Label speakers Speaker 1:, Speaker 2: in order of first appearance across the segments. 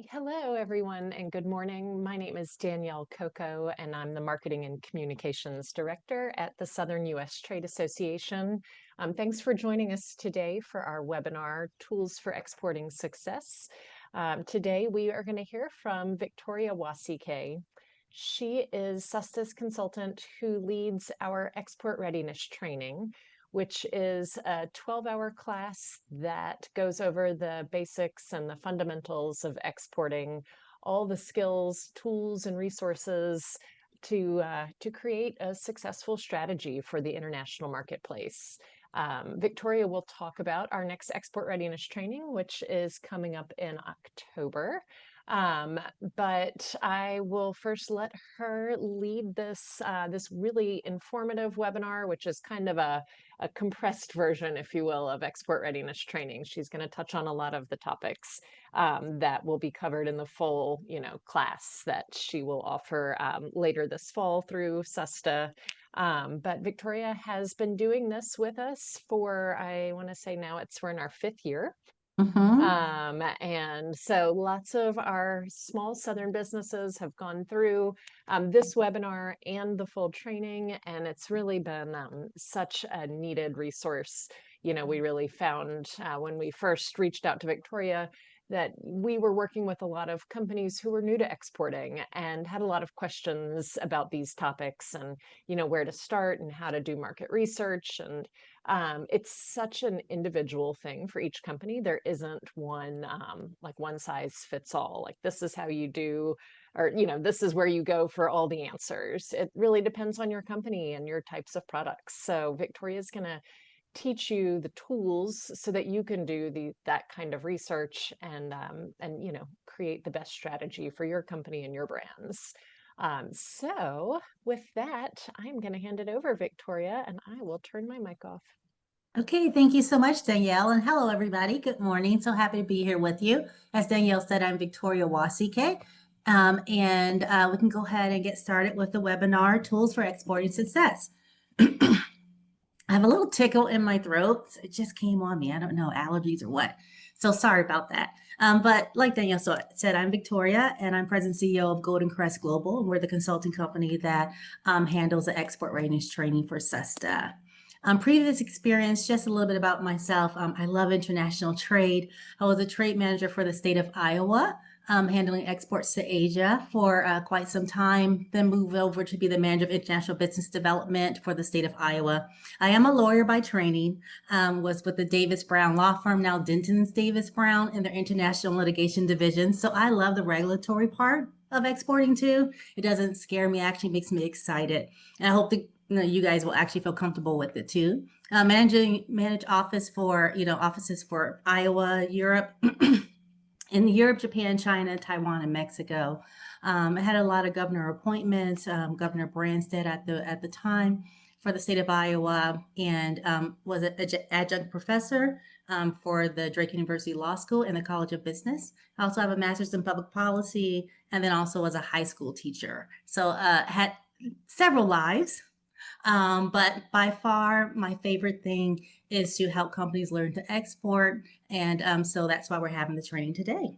Speaker 1: Hello, everyone, and good morning. My name is Danielle Coco, and I'm the Marketing and Communications Director at the Southern U.S. Trade Association. Thanks for joining us today for our webinar, Tools for Exporting Success. Today, we are going to hear from Victoria Wasike. She is SUSTA's consultant who leads our export readiness training, which is a 12-hour class that goes over the basics and the fundamentals of exporting, all the skills, tools, and resources to create a successful strategy for the international marketplace. Victoria will talk about our next export readiness training, which is coming up in October. But I will first let her lead this really informative webinar, which is kind of a compressed version, if you will, of export readiness training. She's going to touch on a lot of the topics that will be covered in the full, class that she will offer later this fall through SUSTA. But Victoria has been doing this with us for, I want to say now we're in our 5th year. And so lots of our small Southern businesses have gone through this webinar and the full training, and it's really been such a needed resource. We really found when we first reached out to Victoria that we were working with a lot of companies who were new to exporting and had a lot of questions about these topics and, where to start and how to do market research. And it's such an individual thing for each company. There isn't one one size fits all. Like this is how you do, or this is where you go for all the answers. It really depends on your company and your types of products. So Victoria's going to teach you the tools so that you can do that kind of research and create the best strategy for your company and your brands. So with that, I'm going to hand it over, Victoria, and I will turn my mic off.
Speaker 2: Okay, thank you so much, Danielle. And hello, everybody. Good morning. So happy to be here with you. As Danielle said, I'm Victoria Wasike. And we can go ahead and get started with the webinar, Tools for Exporting Success. I have a little tickle in my throat. It just came on me. I don't know, allergies or what. So sorry about that. But like Danielle said, I'm Victoria, and I'm President and CEO of Golden Crest Global. And we're the consulting company that handles the export readiness training for SUSTA. Previous experience, just a little bit about myself. I love international trade. I was a trade manager for the state of Iowa, handling exports to Asia for quite some time, then moved over to be the manager of international business development for the state of Iowa. I am a lawyer by training, was with the Davis Brown law firm, now Dentons Davis Brown, in their international litigation division. So I love the regulatory part of exporting too. It doesn't scare me, actually makes me excited. And I hope that you guys will actually feel comfortable with it too. Manage offices for Iowa, Europe, in Europe, Japan, China, Taiwan, and Mexico. I had a lot of governor appointments, Governor Branstad at the time for the state of Iowa, and was an adjunct professor for the Drake University Law School and the College of Business. I also have a master's in public policy, and then also was a high school teacher. So had several lives. But by far, my favorite thing is to help companies learn to export. And so that's why we're having the training today.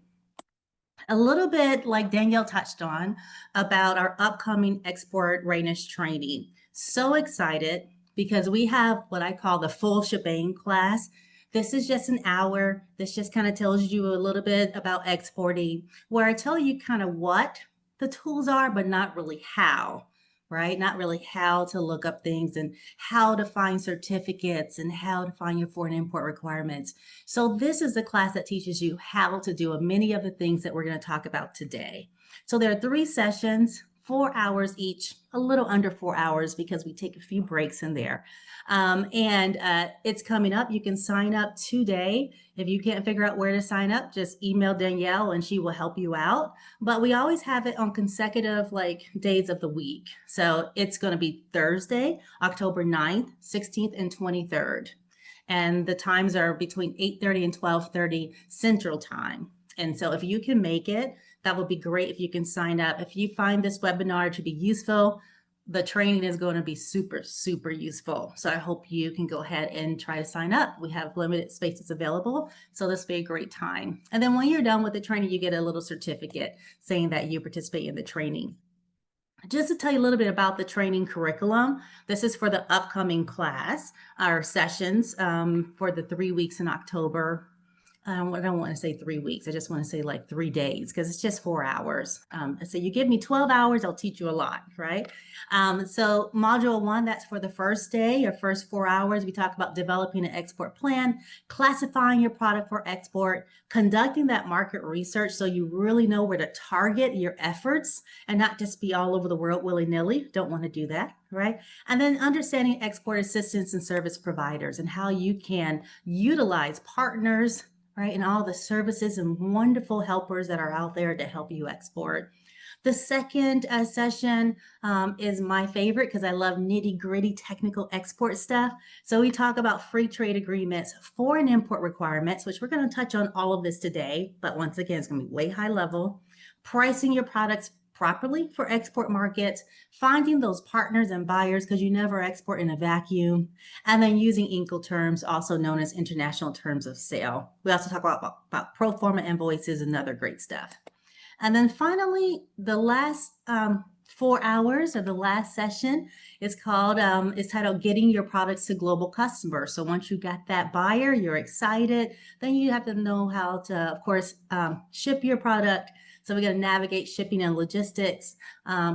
Speaker 2: A little bit like Danielle touched on about our upcoming export readiness training. So excited because we have what I call the full shebang class. This is just an hour. This just kind of tells you a little bit about exporting, where I tell you kind of what the tools are, but not really how. Right? Not really how to look up things and how to find certificates and how to find your foreign import requirements. So this is the class that teaches you how to do many of the things that we're going to talk about today. So there are 3 sessions, 4 hours each, a little under 4 hours because we take a few breaks in there. It's coming up. You can sign up today. If you can't figure out where to sign up, just email Danielle and she will help you out. But we always have it on consecutive days of the week. So it's going to be Thursday, October 9th, 16th, and 23rd. And the times are between 8:30 and 12:30 Central Time. And so if you can make it, that would be great if you can sign up. If you find this webinar to be useful, the training is going to be super, super useful. So I hope you can go ahead and try to sign up. We have limited spaces available, so this will be a great time. And then when you're done with the training, you get a little certificate saying that you participate in the training. Just to tell you a little bit about the training curriculum, this is for the upcoming class, our sessions for the 3 weeks in October. I don't want to say 3 weeks. I just want to say like 3 days because it's just 4 hours. So you give me 12 hours, I'll teach you a lot, right? So module 1, that's for the first day, your first 4 hours. We talk about developing an export plan, classifying your product for export, conducting that market research so you really know where to target your efforts and not just be all over the world willy-nilly. Don't want to do that, right? And then understanding export assistance and service providers and how you can utilize partners, right? And all the services and wonderful helpers that are out there to help you export. The second session is my favorite because I love nitty gritty technical export stuff. So we talk about free trade agreements, foreign import requirements, which we're going to touch on all of this today. But once again, it's going to be way high level. Pricing your products properly for export markets, finding those partners and buyers because you never export in a vacuum, and then using Incoterms, also known as international terms of sale. We also talk about pro forma invoices and other great stuff. And then finally, the last 4 hours of the last session is called, it's titled Getting Your Products to Global Customers. So once you got that buyer, you're excited, then you have to know how to, of course, ship your product. So we're going to navigate shipping and logistics,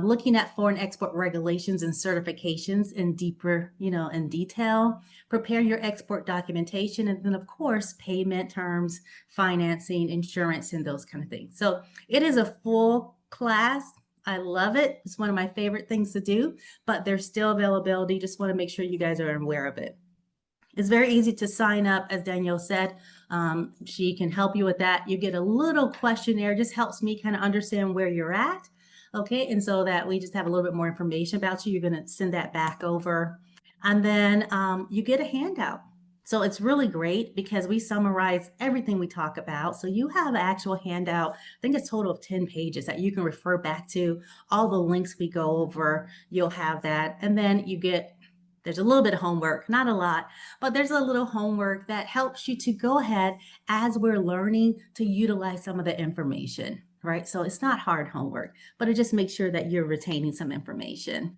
Speaker 2: looking at foreign export regulations and certifications in deeper, in detail, prepare your export documentation, and then of course, payment terms, financing, insurance, and those kind of things. So it is a full class. I love it. It's one of my favorite things to do, but there's still availability. Just want to make sure you guys are aware of it. It's very easy to sign up, as Danielle said. She can help you with that. You get a little questionnaire, just helps me kind of understand where you're at. Okay, and so that we just have a little bit more information about you. You're going to send that back over. And then you get a handout. So it's really great because we summarize everything we talk about. So you have an actual handout. I think it's a total of 10 pages that you can refer back to. All the links we go over, you'll have that. And then you get, there's a little bit of homework, not a lot, but there's a little homework that helps you to go ahead as we're learning to utilize some of the information, right? So it's not hard homework, but it just makes sure that you're retaining some information.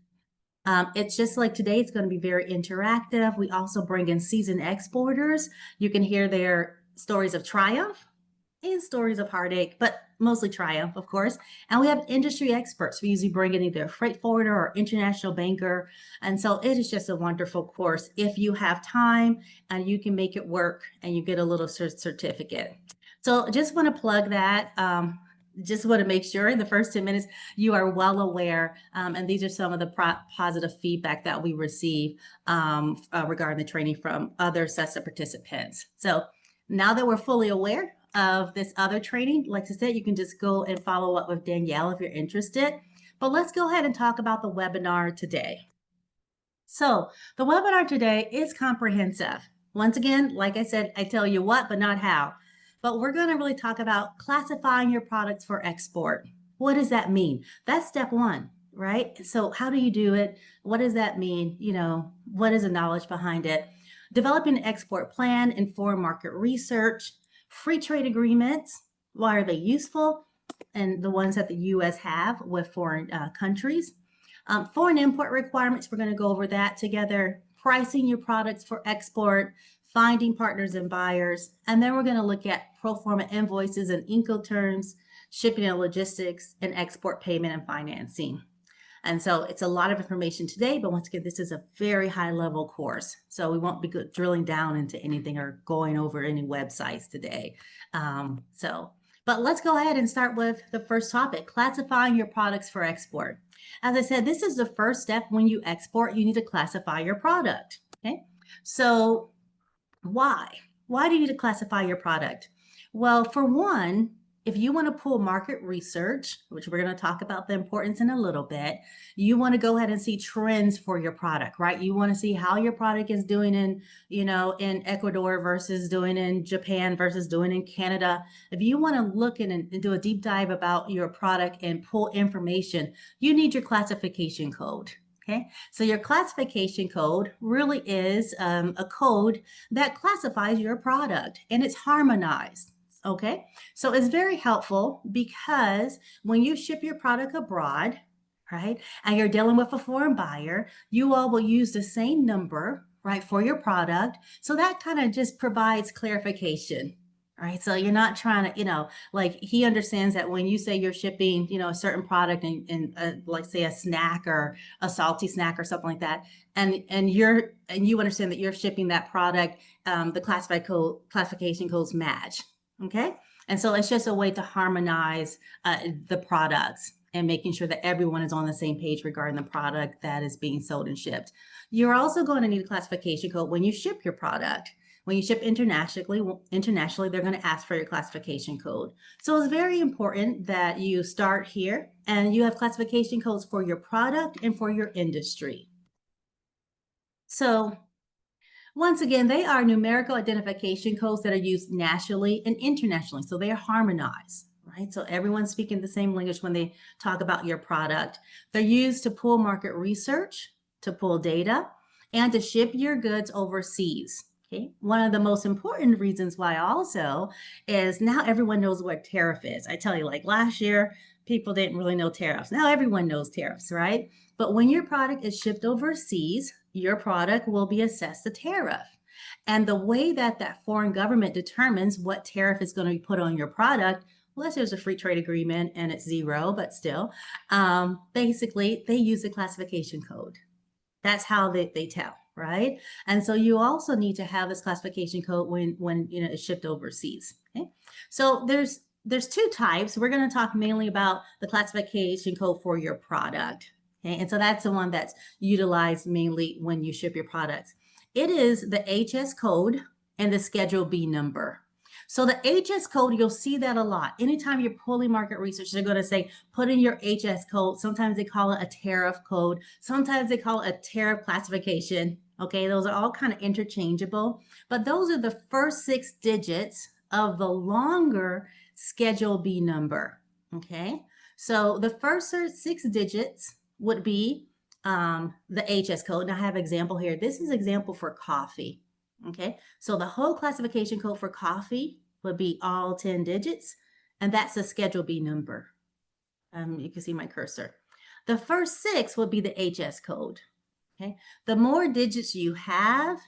Speaker 2: It's just like today, it's going to be very interactive. We also bring in seasoned exporters. You can hear their stories of triumph and stories of heartache, but mostly triumph, of course. And we have industry experts. We usually bring in either a freight forwarder or international banker. And so it is just a wonderful course if you have time and you can make it work and you get a little certificate. So just want to plug that. Just want to make sure in the first 10 minutes you are well aware, and these are some of the positive feedback that we receive regarding the training from other CESA participants. So now that we're fully aware of this other training, like I said, you can just go and follow up with Danielle if you're interested. But let's go ahead and talk about the webinar today. So the webinar today is comprehensive. Once again, like I said, I tell you what, but not how. But we're going to really talk about classifying your products for export. What does that mean? That's step one, right? So how do you do it? What does that mean? What is the knowledge behind it? Developing an export plan, inform market research, free trade agreements. Why are they useful? And the ones that the U.S. have with foreign countries. Foreign import requirements, we're going to go over that together. Pricing your products for export, finding partners and buyers, and then we're going to look at pro forma invoices and Incoterms, shipping and logistics, and export payment and financing. And so it's a lot of information today, but once again, this is a very high level course. So we won't be drilling down into anything or going over any websites today. But let's go ahead and start with the first topic, classifying your products for export. As I said, this is the first step when you export, you need to classify your product, okay? So why? Why do you need to classify your product? Well, for one, if you want to pull market research, which we're going to talk about the importance in a little bit, you want to go ahead and see trends for your product, right? You want to see how your product is doing in Ecuador versus doing in Japan versus doing in Canada. If you want to look in and do a deep dive about your product and pull information, you need your classification code. Okay, so your classification code really is a code that classifies your product and it's harmonized. Okay, so it's very helpful because when you ship your product abroad, right, and you're dealing with a foreign buyer, you all will use the same number, right, for your product. So that kind of just provides clarification. Right. So you're not trying to, like he understands that when you say you're shipping, a certain product and like say a snack or a salty snack or something like that, and you understand that you're shipping that product, the classification codes match. Okay. And so it's just a way to harmonize the products and making sure that everyone is on the same page regarding the product that is being sold and shipped. You're also going to need a classification code when you ship your product. When you ship internationally, they're going to ask for your classification code. So it's very important that you start here and you have classification codes for your product and for your industry. So once again, they are numerical identification codes that are used nationally and internationally. So they are harmonized, right? So everyone's speaking the same language when they talk about your product. They're used to pull market research, to pull data, and to ship your goods overseas. Okay. One of the most important reasons why also is now everyone knows what tariff is. I tell you, like last year, people didn't really know tariffs. Now everyone knows tariffs, right? But when your product is shipped overseas, your product will be assessed a tariff. And the way that that foreign government determines what tariff is going to be put on your product, unless there's a free trade agreement and it's zero, but still, basically they use the classification code. That's how they tell, right? And so you also need to have this classification code when it's shipped overseas. Okay, so there's two types. We're going to talk mainly about the classification code for your product. Okay, and so that's the one that's utilized mainly when you ship your products. It is the HS code and the Schedule B number. So the HS code, you'll see that a lot. Anytime you're pulling market research, they're going to say, put in your HS code. Sometimes they call it a tariff code. Sometimes they call it a tariff classification. Okay, those are all kind of interchangeable. But those are the first 6 digits of the longer Schedule B number. Okay, so the first 6 digits would be the HS code. Now I have an example here. This is an example for coffee. Okay, so the whole classification code for coffee would be all 10 digits, and that's the Schedule B number. You can see my cursor. The first 6 would be the HS code. Okay, the more digits you have,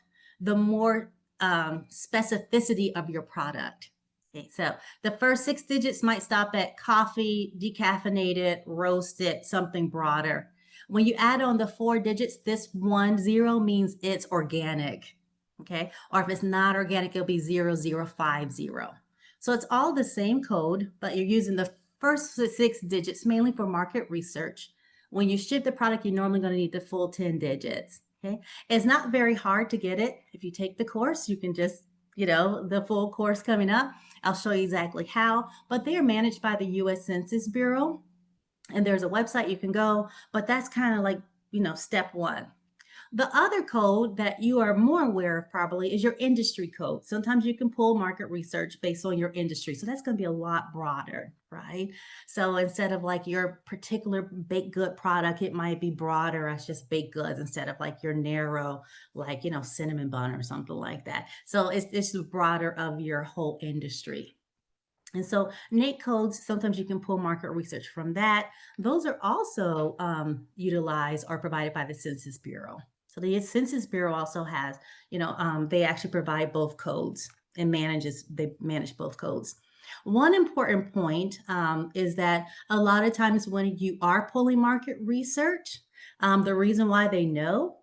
Speaker 2: the more specificity of your product. Okay, so the first 6 digits might stop at coffee, decaffeinated, roasted, something broader. When you add on the 4 digits, this 10 means it's organic. Okay, or if it's not organic, it'll be 0050. So it's all the same code, but you're using the first 6 digits mainly for market research. When you ship the product, you're normally going to need the full 10 digits. Okay, it's not very hard to get it. If you take the course, you can just, the full course coming up, I'll show you exactly how, but they are managed by the U.S. Census Bureau. And there's a website you can go, but that's kind of like, step 1. The other code that you are more aware of probably is your industry code. Sometimes you can pull market research based on your industry. So that's going to be a lot broader, right? So instead of like your particular baked good product, it might be broader as just baked goods instead of like your narrow, like, cinnamon bun or something like that. So it's broader of your whole industry. And so NAICS codes, sometimes you can pull market research from that. Those are also utilized or provided by the Census Bureau. So the Census Bureau also has, they actually provide both codes and they manage both codes. One important point is that a lot of times when you are pulling market research, the reason why they know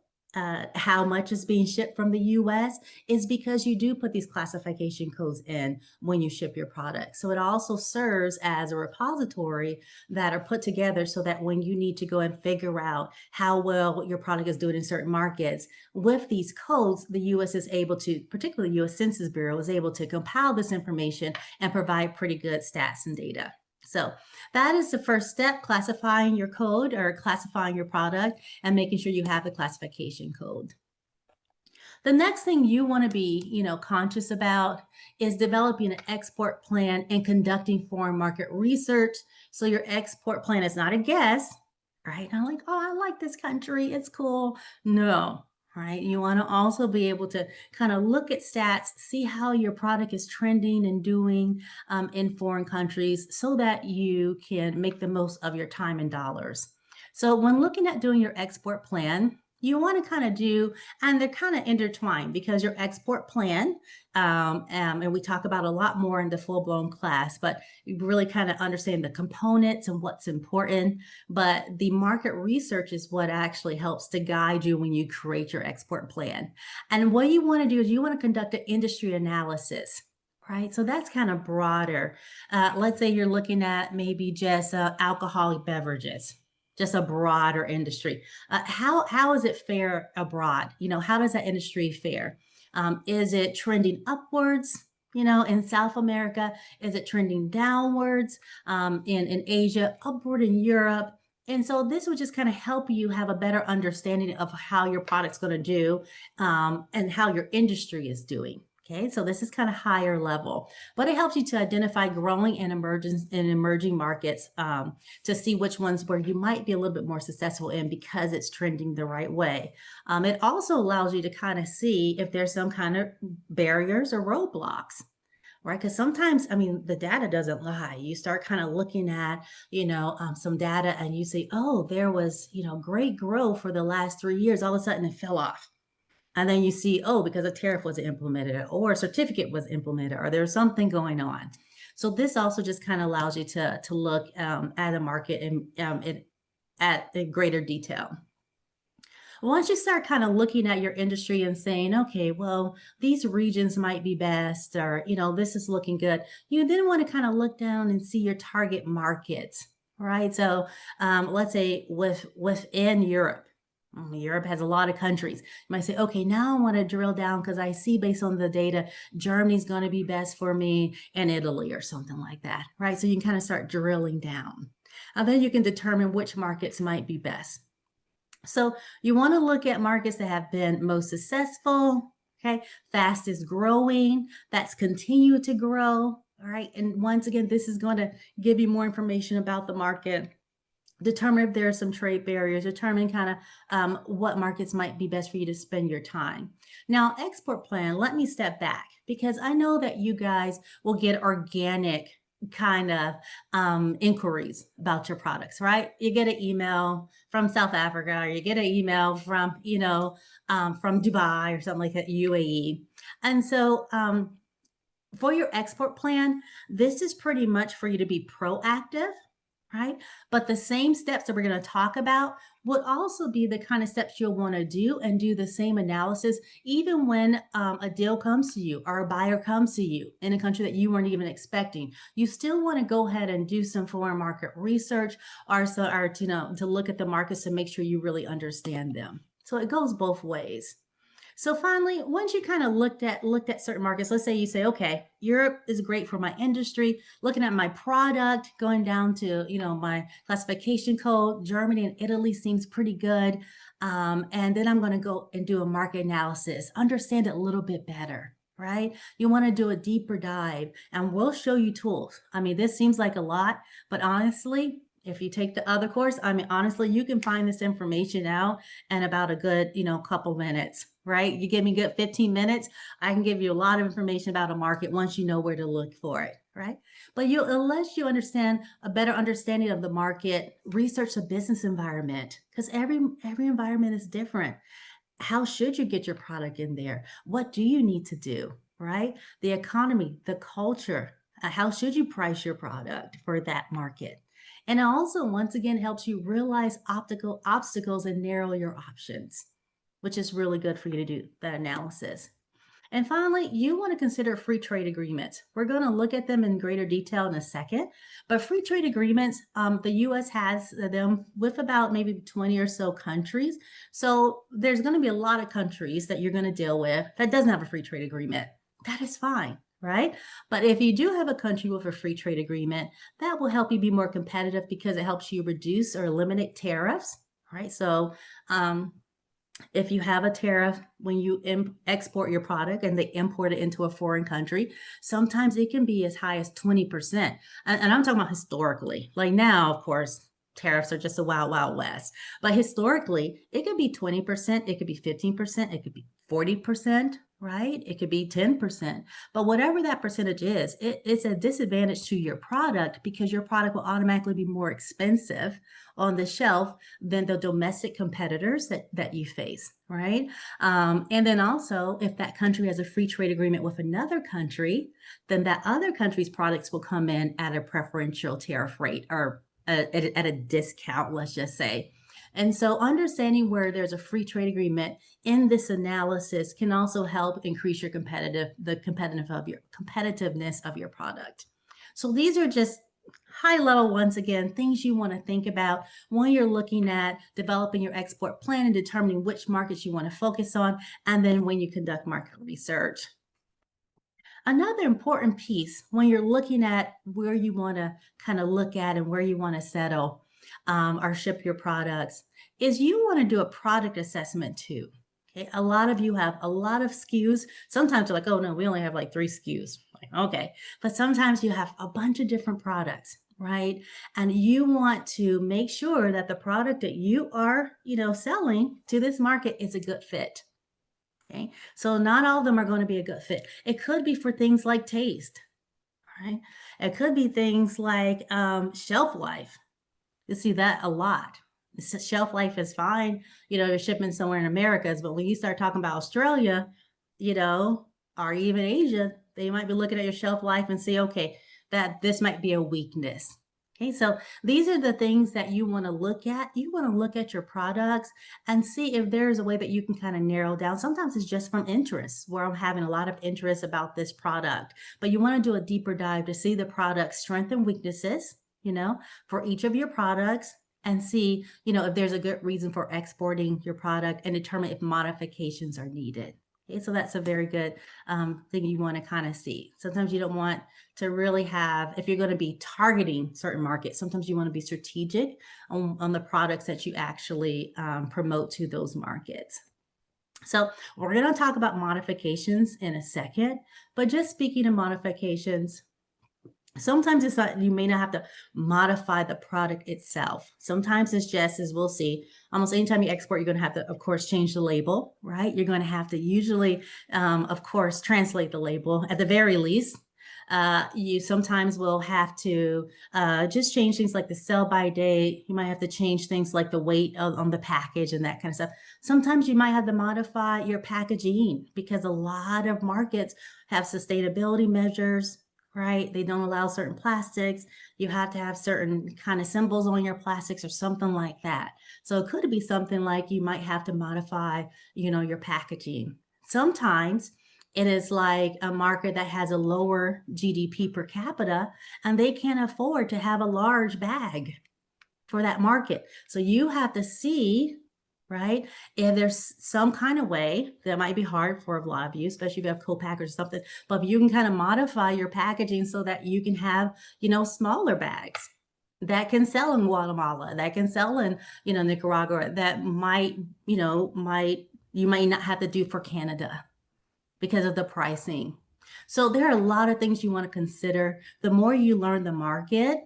Speaker 2: how much is being shipped from the US is because you do put these classification codes in when you ship your product. So it also serves as a repository that are put together so that when you need to go and figure out how well your product is doing in certain markets, with these codes, the US is able to, particularly US Census Bureau, is able to compile this information and provide pretty good stats and data. So that is the first step, classifying your code or classifying your product and making sure you have the classification code. The next thing you want to be, conscious about is developing an export plan and conducting foreign market research. So your export plan is not a guess. right? And I'm like, oh, I like this country. It's cool. No, right? You want to also be able to kind of look at stats, see how your product is trending and doing in foreign countries so that you can make the most of your time and dollars. So when looking at doing your export plan, you want to kind of do, and they're kind of intertwined because your export plan, and we talk about a lot more in the full blown class, but you really kind of understand the components and what's important, but the market research is what actually helps to guide you when you create your export plan. And what you want to do is you want to conduct an industry analysis. Right. So that's kind of broader. Let's say you're looking at maybe just alcoholic beverages, just a broader industry. How is it fare abroad? How does that industry fare? Is it trending upwards? In South America, is it trending downwards? In Asia, upward in Europe. And so this would just kind of help you have a better understanding of how your product's going to do and how your industry is doing. Okay, so this is kind of higher level, but it helps you to identify growing and emerging markets to see which ones where you might be a little bit more successful in because it's trending the right way. It also allows you to kind of see if there's some kind of barriers or roadblocks, right? Because sometimes, I mean, the data doesn't lie. You start kind of looking at, some data and you say, oh, there was, great growth for the last 3 years. All of a sudden it fell off. And then you see, oh, because a tariff was implemented or a certificate was implemented or there's something going on. So this also just kind of allows you to look at a market at in greater detail. Once you start kind of looking at your industry and saying, okay, well, these regions might be best, or, this is looking good, you then want to kind of look down and see your target markets, right? So let's say within Europe, Europe has a lot of countries. You might say, okay, now I want to drill down because I see based on the data, Germany's going to be best for me and Italy or something like that, right? So you can kind of start drilling down. And then you can determine which markets might be best. So you want to look at markets that have been most successful, okay, fastest growing, that's continued to grow, all right? And once again, this is going to give you more information about the market, determine if there are some trade barriers, determine kind of what markets might be best for you to spend your time. Now, export plan, let me step back because I know that you guys will get organic kind of inquiries about your products, right? You get an email from South Africa, or you get an email from, from Dubai or something like that, UAE. And so for your export plan, this is pretty much for you to be proactive, right? But the same steps that we're going to talk about would also be the kind of steps you'll want to do and do the same analysis, even when a deal comes to you or a buyer comes to you in a country that you weren't even expecting. You still want to go ahead and do some foreign market research or to look at the markets to make sure you really understand them. So it goes both ways. So finally, once you kind of looked at certain markets, let's say you say, okay, Europe is great for my industry, looking at my product, going down to, my classification code, Germany and Italy seems pretty good. And then I'm going to go and do a market analysis, understand it a little bit better, right? You want to do a deeper dive and we'll show you tools. I mean, this seems like a lot, but honestly, if you take the other course, I mean, honestly, you can find this information out in about a good, couple minutes, right? You give me good 15 minutes, I can give you a lot of information about a market once you know where to look for it, right? But unless you understand a better understanding of the market, research the business environment, because every environment is different. How should you get your product in there? What do you need to do, right? The economy, the culture, how should you price your product for that market? And it also, once again, helps you realize obstacles and narrow your options, which is really good for you to do that analysis. And finally, you want to consider free trade agreements. We're going to look at them in greater detail in a second, but free trade agreements, the U.S. has them with about maybe 20 or so countries. So there's going to be a lot of countries that you're going to deal with that doesn't have a free trade agreement. That is fine, right? But if you do have a country with a free trade agreement, that will help you be more competitive because it helps you reduce or eliminate tariffs, right? So if you have a tariff when you export your product and they import it into a foreign country, sometimes it can be as high as 20%. And I'm talking about historically. Like now, of course, tariffs are just a wild, wild west. But historically, it could be 20%, it could be 15%, it could be 40%, right? It could be 10%. But whatever that percentage is, it's a disadvantage to your product because your product will automatically be more expensive on the shelf than the domestic competitors that you face, right? And then also, if that country has a free trade agreement with another country, then that other country's products will come in at a preferential tariff rate or at a discount, let's just say. And so understanding where there's a free trade agreement in this analysis can also help increase your competitiveness of your product. So these are just high level, once again, things you want to think about when you're looking at developing your export plan and determining which markets you want to focus on, and then when you conduct market research. Another important piece when you're looking at where you want to kind of look at and where you want to settle or ship your products is you want to do a product assessment too. Okay, a lot of you have a lot of SKUs. Sometimes you're like, oh no, we only have like 3 SKUs. Like, okay, but sometimes you have a bunch of different products, right? And you want to make sure that the product that you are, selling to this market is a good fit. Okay, so not all of them are going to be a good fit. It could be for things like taste, right? It could be things like shelf life. You see that a lot. Shelf life is fine, you're shipping somewhere in Americas, but when you start talking about Australia, or even Asia, they might be looking at your shelf life and say, okay, that this might be a weakness. Okay, so these are the things that you want to look at. You want to look at your products and see if there's a way that you can kind of narrow down. Sometimes it's just from interest, where I'm having a lot of interest about this product, but you want to do a deeper dive to see the product's strengths and weaknesses, for each of your products, and see, if there's a good reason for exporting your product and determine if modifications are needed. Okay, so that's a very good thing you want to kind of see. Sometimes you don't want to really have, if you're going to be targeting certain markets, sometimes you want to be strategic on the products that you actually promote to those markets. So we're going to talk about modifications in a second, but just speaking of modifications, sometimes it's not, you may not have to modify the product itself. Sometimes it's just, as we'll see, almost anytime you export, you're going to have to, of course, change the label, right? You're going to have to usually, of course, translate the label at the very least. You sometimes will have to just change things like the sell by date. You might have to change things like the weight on the package and that kind of stuff. Sometimes you might have to modify your packaging because a lot of markets have sustainability measures, right? They don't allow certain plastics. You have to have certain kind of symbols on your plastics or something like that. So it could be something like you might have to modify, your packaging. Sometimes it is like a market that has a lower GDP per capita and they can't afford to have a large bag for that market. So you have to see, right, if there's some kind of way that might be hard for a lot of you, especially if you have co-packers or something, but if you can kind of modify your packaging so that you can have, smaller bags that can sell in Guatemala, that can sell in, Nicaragua, that might, you might not have to do for Canada because of the pricing. So there are a lot of things you want to consider. The more you learn the market,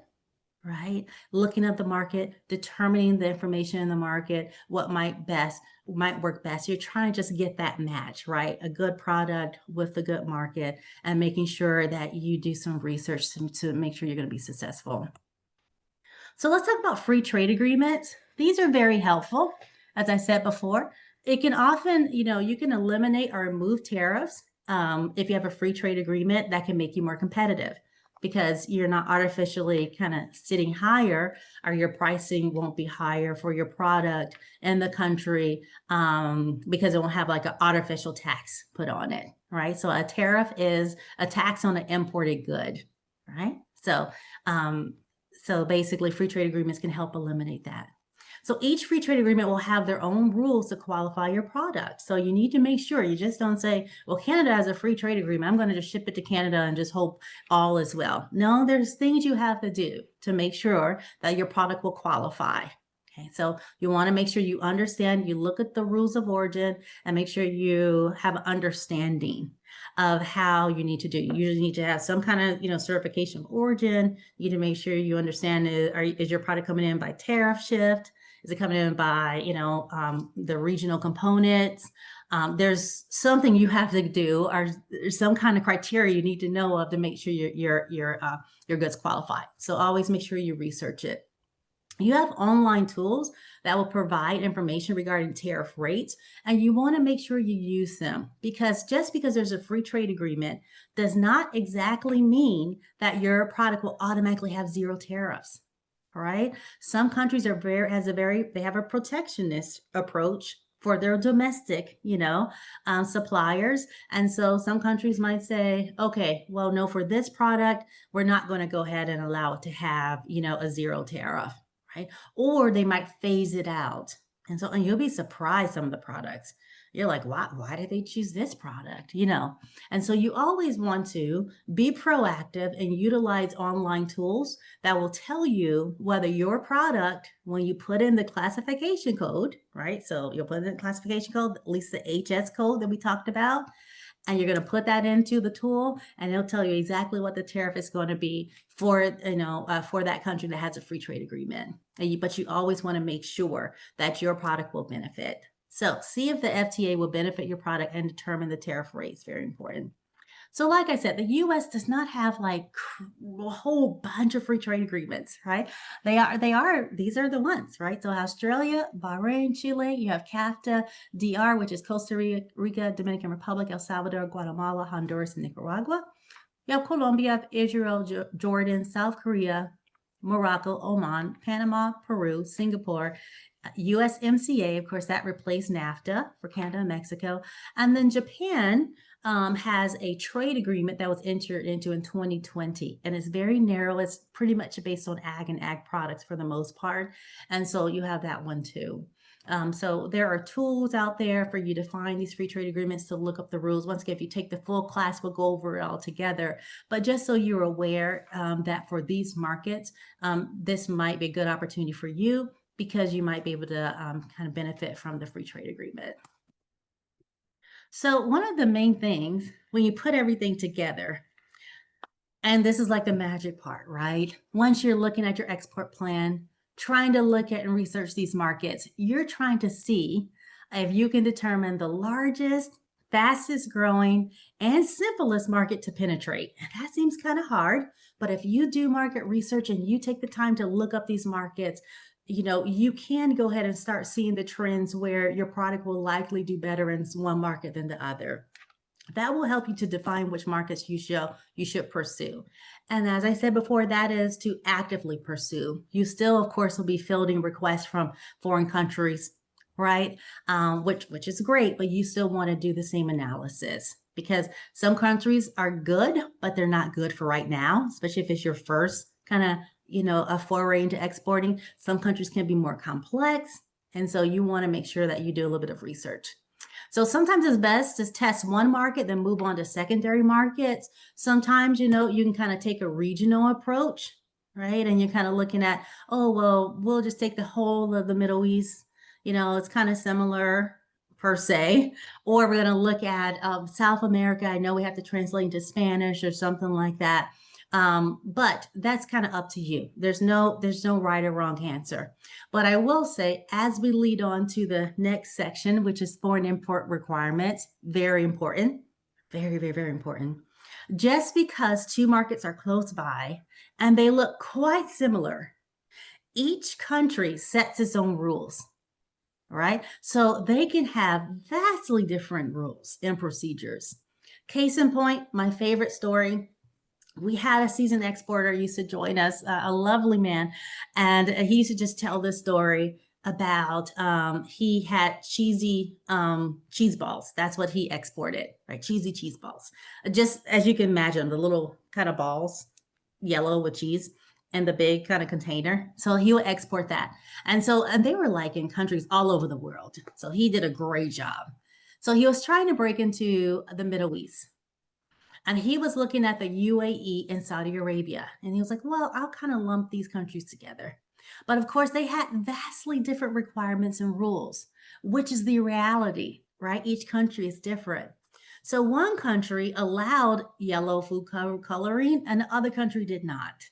Speaker 2: right? Looking at the market, determining the information in the market, what might work best. You're trying to just get that match, right? A good product with a good market and making sure that you do some research to make sure you're going to be successful. So let's talk about free trade agreements. These are very helpful. As I said before, it can often, you can eliminate or remove tariffs if you have a free trade agreement that can make you more competitive, because you're not artificially kind of sitting higher, or your pricing won't be higher for your product in the country because it won't have like an artificial tax put on it, right? So a tariff is a tax on an imported good, right? So, so basically free trade agreements can help eliminate that. So each free trade agreement will have their own rules to qualify your product. So you need to make sure you just don't say, well, Canada has a free trade agreement, I'm going to just ship it to Canada and just hope all is well. No, there's things you have to do to make sure that your product will qualify. Okay, so you want to make sure you understand, you look at the rules of origin and make sure you have an understanding of how you need to do. You usually need to have some kind of, certification of origin. You need to make sure you understand, is your product coming in by tariff shift? Is it coming in by, the regional components? There's something you have to do, or there's some kind of criteria you need to know of to make sure your goods qualify. So always make sure you research it. You have online tools that will provide information regarding tariff rates, and you want to make sure you use them, because just because there's a free trade agreement does not exactly mean that your product will automatically have zero tariffs. All right. Some countries they have a protectionist approach for their domestic, suppliers. And so some countries might say, okay, well, no, for this product, we're not going to go ahead and allow it to have, a zero tariff. Right? Or they might phase it out. And you'll be surprised some of the products. You're like, why did they choose this product? And so you always want to be proactive and utilize online tools that will tell you whether your product, when you put in the classification code, right? So you'll put in the classification code, at least the HS code that we talked about, and you're going to put that into the tool, and it'll tell you exactly what the tariff is going to be for that country that has a free trade agreement. But you always want to make sure that your product will benefit. So see if the FTA will benefit your product and determine the tariff rates. Very important. So like I said, the U.S. does not have like a whole bunch of free trade agreements, right? These are the ones, right? So Australia, Bahrain, Chile, you have CAFTA, DR, which is Costa Rica, Dominican Republic, El Salvador, Guatemala, Honduras, and Nicaragua. You have Colombia, Israel, Jordan, South Korea, Morocco, Oman, Panama, Peru, Singapore, USMCA, of course, that replaced NAFTA for Canada and Mexico. And then Japan has a trade agreement that was entered into in 2020, and it's very narrow. It's pretty much based on ag and ag products for the most part. And so you have that one too. So there are tools out there for you to find these free trade agreements, to look up the rules. Once again, if you take the full class, we'll go over it all together. But just so you're aware that for these markets, this might be a good opportunity for you, because you might be able to kind of benefit from the free trade agreement. So one of the main things when you put everything together, and this is like the magic part, right? Once you're looking at your export plan, trying to look at and research these markets, you're trying to see if you can determine the largest, fastest growing, and simplest market to penetrate. And that seems kind of hard, but if you do market research and you take the time to look up these markets, you can go ahead and start seeing the trends where your product will likely do better in one market than the other. That will help you to define which markets you should pursue. And as I said before, that is to actively pursue. You still, of course, will be fielding requests from foreign countries, right? Which is great, but you still want to do the same analysis, because some countries are good, but they're not good for right now, especially if it's your first kind of a foray into exporting. Some countries can be more complex. And so you want to make sure that you do a little bit of research. So sometimes it's best to test one market, then move on to secondary markets. Sometimes, you can kind of take a regional approach, right? And you're kind of looking at, oh, well, we'll just take the whole of the Middle East. It's kind of similar per se. Or we're going to look at South America. I know we have to translate into Spanish or something like that. But that's kind of up to you. There's no right or wrong answer. But I will say, as we lead on to the next section, which is foreign import requirements, very important, very, very, very important. Just because two markets are close by and they look quite similar, each country sets its own rules, right? So they can have vastly different rules and procedures. Case in point, my favorite story. We had a seasoned exporter used to join us, a lovely man, and he used to just tell this story about he had cheesy cheese balls. That's what he exported, right? Cheesy cheese balls. Just as you can imagine, the little kind of balls, yellow with cheese, and the big kind of container. So he would export that. And they were like in countries all over the world. So he did a great job. So he was trying to break into the Middle East. And he was looking at the UAE and Saudi Arabia. And he was like, well, I'll kind of lump these countries together. But of course, they had vastly different requirements and rules, which is the reality, right? Each country is different. So one country allowed yellow food coloring and the other country did not.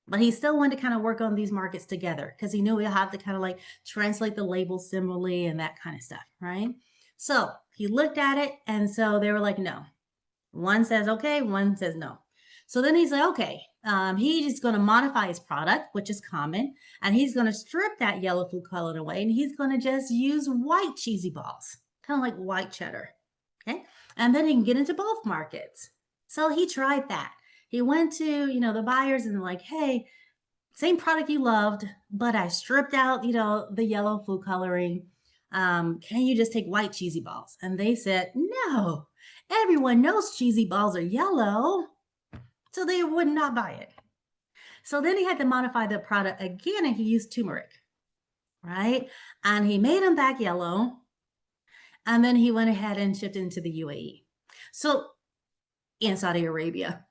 Speaker 2: But he still wanted to kind of work on these markets together because he knew he'll have to kind of like translate the labels similarly and that kind of stuff, right? So he looked at it, and so they were like, no. One says okay, one says no. So then he's like, okay, he's just going to modify his product, which is common, and he's going to strip that yellow food coloring away, and he's going to just use white cheesy balls, kind of like white cheddar. Okay, and then he can get into both markets. So he tried that. He went to the buyers and like, hey, same product you loved, but I stripped out the yellow food coloring. Can you just take white cheesy balls? And they said no. Everyone knows cheesy balls are yellow, so they would not buy it. So then he had to modify the product again, and he used turmeric, right? And he made them back yellow, and then he went ahead and shipped into the UAE. So in Saudi Arabia,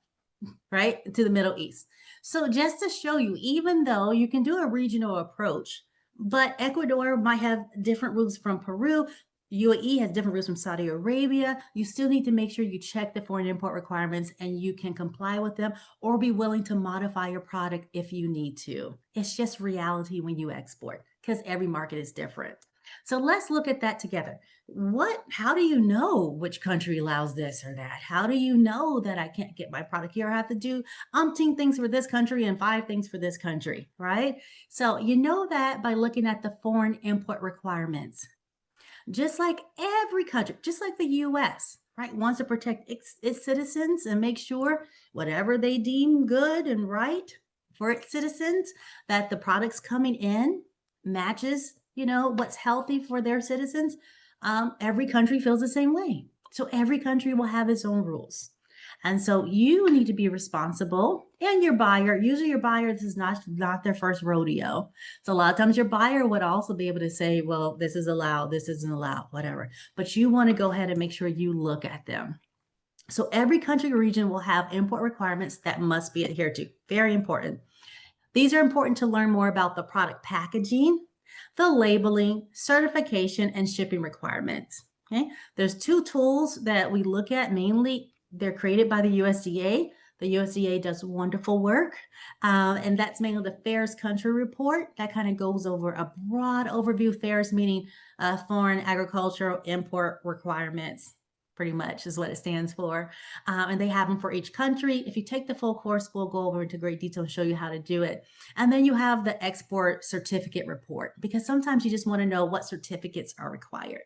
Speaker 2: right, to the Middle East. So just to show you, even though you can do a regional approach, but Ecuador might have different rules from Peru, UAE has different rules from Saudi Arabia. You still need to make sure you check the foreign import requirements and you can comply with them or be willing to modify your product if you need to. It's just reality when you export because every market is different. So let's look at that together. How do you know which country allows this or that? How do you know that I can't get my product here? I have to do umpteen things for this country and 5 things for this country, right? So you know that by looking at the foreign import requirements. Just like every country, just like the US, right, wants to protect its citizens and make sure whatever they deem good and right for its citizens, that the products coming in matches, what's healthy for their citizens. Every country feels the same way. So every country will have its own rules. And so you need to be responsible, and your buyer, usually your buyer, this is not their first rodeo. So a lot of times your buyer would also be able to say, well, this is allowed, this isn't allowed, whatever. But you want to go ahead and make sure you look at them. So every country or region will have import requirements that must be adhered to. Very important. These are important to learn more about the product packaging, the labeling, certification, and shipping requirements. Okay, there's 2 tools that we look at mainly. They're created by the USDA. The USDA does wonderful work, and that's mainly the FAIRS country report. That kind of goes over a broad overview. FAIRS meaning foreign agricultural import requirements, pretty much is what it stands for. And they have them for each country. If you take the full course, we'll go over into great detail and show you how to do it. And then you have the export certificate report, because sometimes you just want to know what certificates are required,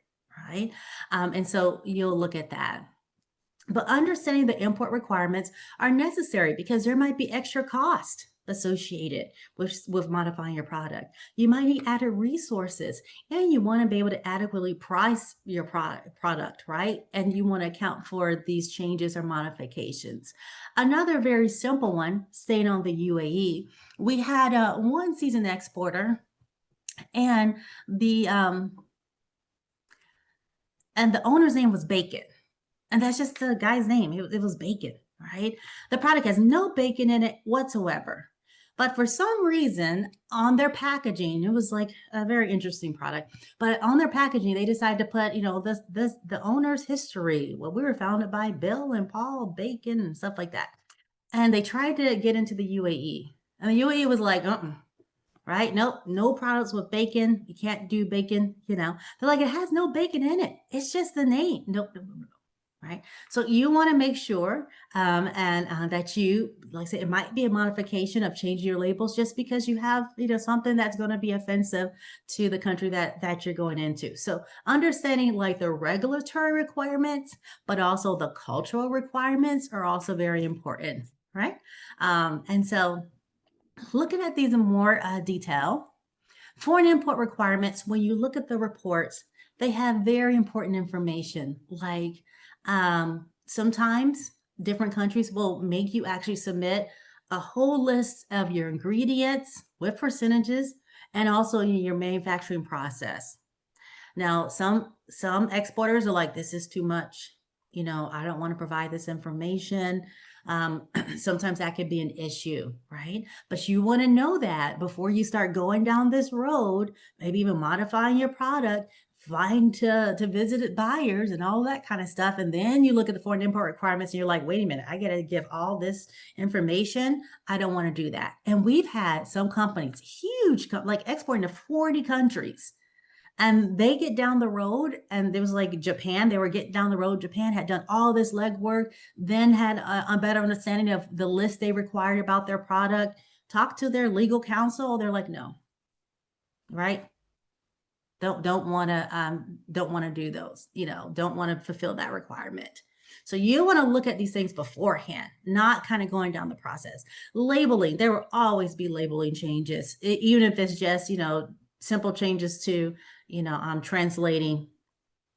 Speaker 2: right? And so you'll look at that. But understanding the import requirements are necessary because there might be extra cost associated with modifying your product. You might need added resources, and you want to be able to adequately price your product, right? And you want to account for these changes or modifications. Another very simple one, staying on the UAE, we had one seasoned exporter, and the owner's name was Bacon. And that's just the guy's name. It was bacon, right? The product has no bacon in it whatsoever. But for some reason, on their packaging, it was like a very interesting product. But on their packaging, they decided to put, the owner's history. Well, we were founded by Bill and Paul Bacon and stuff like that. And they tried to get into the UAE. And the UAE was like, right? Nope, no products with bacon. You can't do bacon, They're like, it has no bacon in it. It's just the name. Nope. Right. So you want to make sure that you, like I said, it might be a modification of changing your labels just because you have, something that's going to be offensive to the country that you're going into. So understanding like the regulatory requirements, but also the cultural requirements are also very important. Right. And so looking at these in more detail, foreign import requirements, when you look at the reports, they have very important information like sometimes different countries will make you actually submit a whole list of your ingredients with percentages and also your manufacturing process. Now, some exporters are like, this is too much. I don't want to provide this information. Sometimes that could be an issue, right? But you want to know that before you start going down this road, maybe even modifying your product, flying to visit buyers and all that kind of stuff. And then you look at the foreign import requirements and you're like, wait a minute, I got to give all this information. I don't want to do that. And we've had some companies, like exporting to 40 countries. And they get down the road, and there was like Japan, they were getting down the road. Japan had done all this legwork, then had a better understanding of the list they required about their product, talked to their legal counsel. They're like, no, right? Don't want to do those, don't want to fulfill that requirement. So you want to look at these things beforehand, not kind of going down the process. Labeling, there will always be labeling changes, even if it's just, simple changes to, translating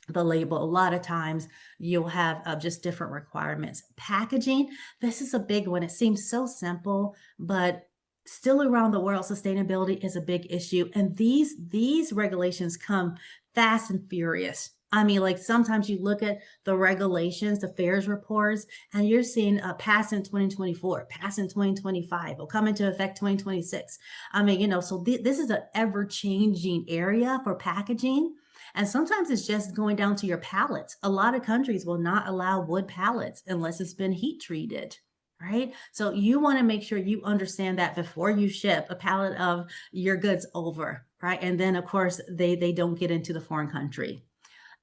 Speaker 2: the label. A lot of times you'll have just different requirements. Packaging, this is a big one. It seems so simple, but still around the world, sustainability is a big issue. And these regulations come fast and furious. I mean, like sometimes you look at the regulations, the FAIRS reports, and you're seeing pass in 2024, pass in 2025, will come into effect 2026. I mean, so this is an ever-changing area for packaging. And sometimes it's just going down to your pallets. A lot of countries will not allow wood pallets unless it's been heat treated. Right? So you want to make sure you understand that before you ship a pallet of your goods over, right? And then of course they don't get into the foreign country.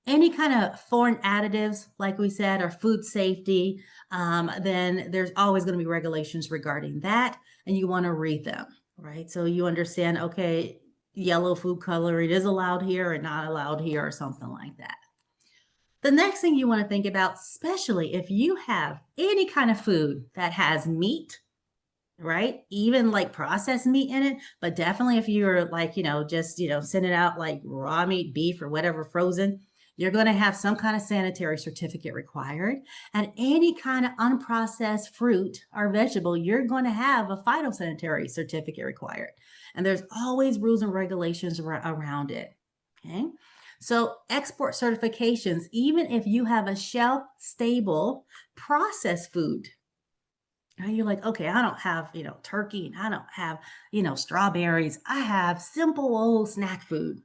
Speaker 2: Any kind of foreign additives, like we said, or food safety, then there's always going to be regulations regarding that, and you want to read them, right? So you understand, okay, yellow food coloring is allowed here or not allowed here or something like that. The next thing you want to think about, especially if you have any kind of food that has meat, right? Even like processed meat in it, but definitely if you're like, just, sending out like raw meat, beef or whatever frozen, you're going to have some kind of sanitary certificate required. And any kind of unprocessed fruit or vegetable, you're going to have a phytosanitary certificate required. And there's always rules and regulations around it. Okay. So export certifications, even if you have a shelf-stable processed food, and you're like, okay, I don't have, turkey, and I don't have, strawberries. I have simple old snack food.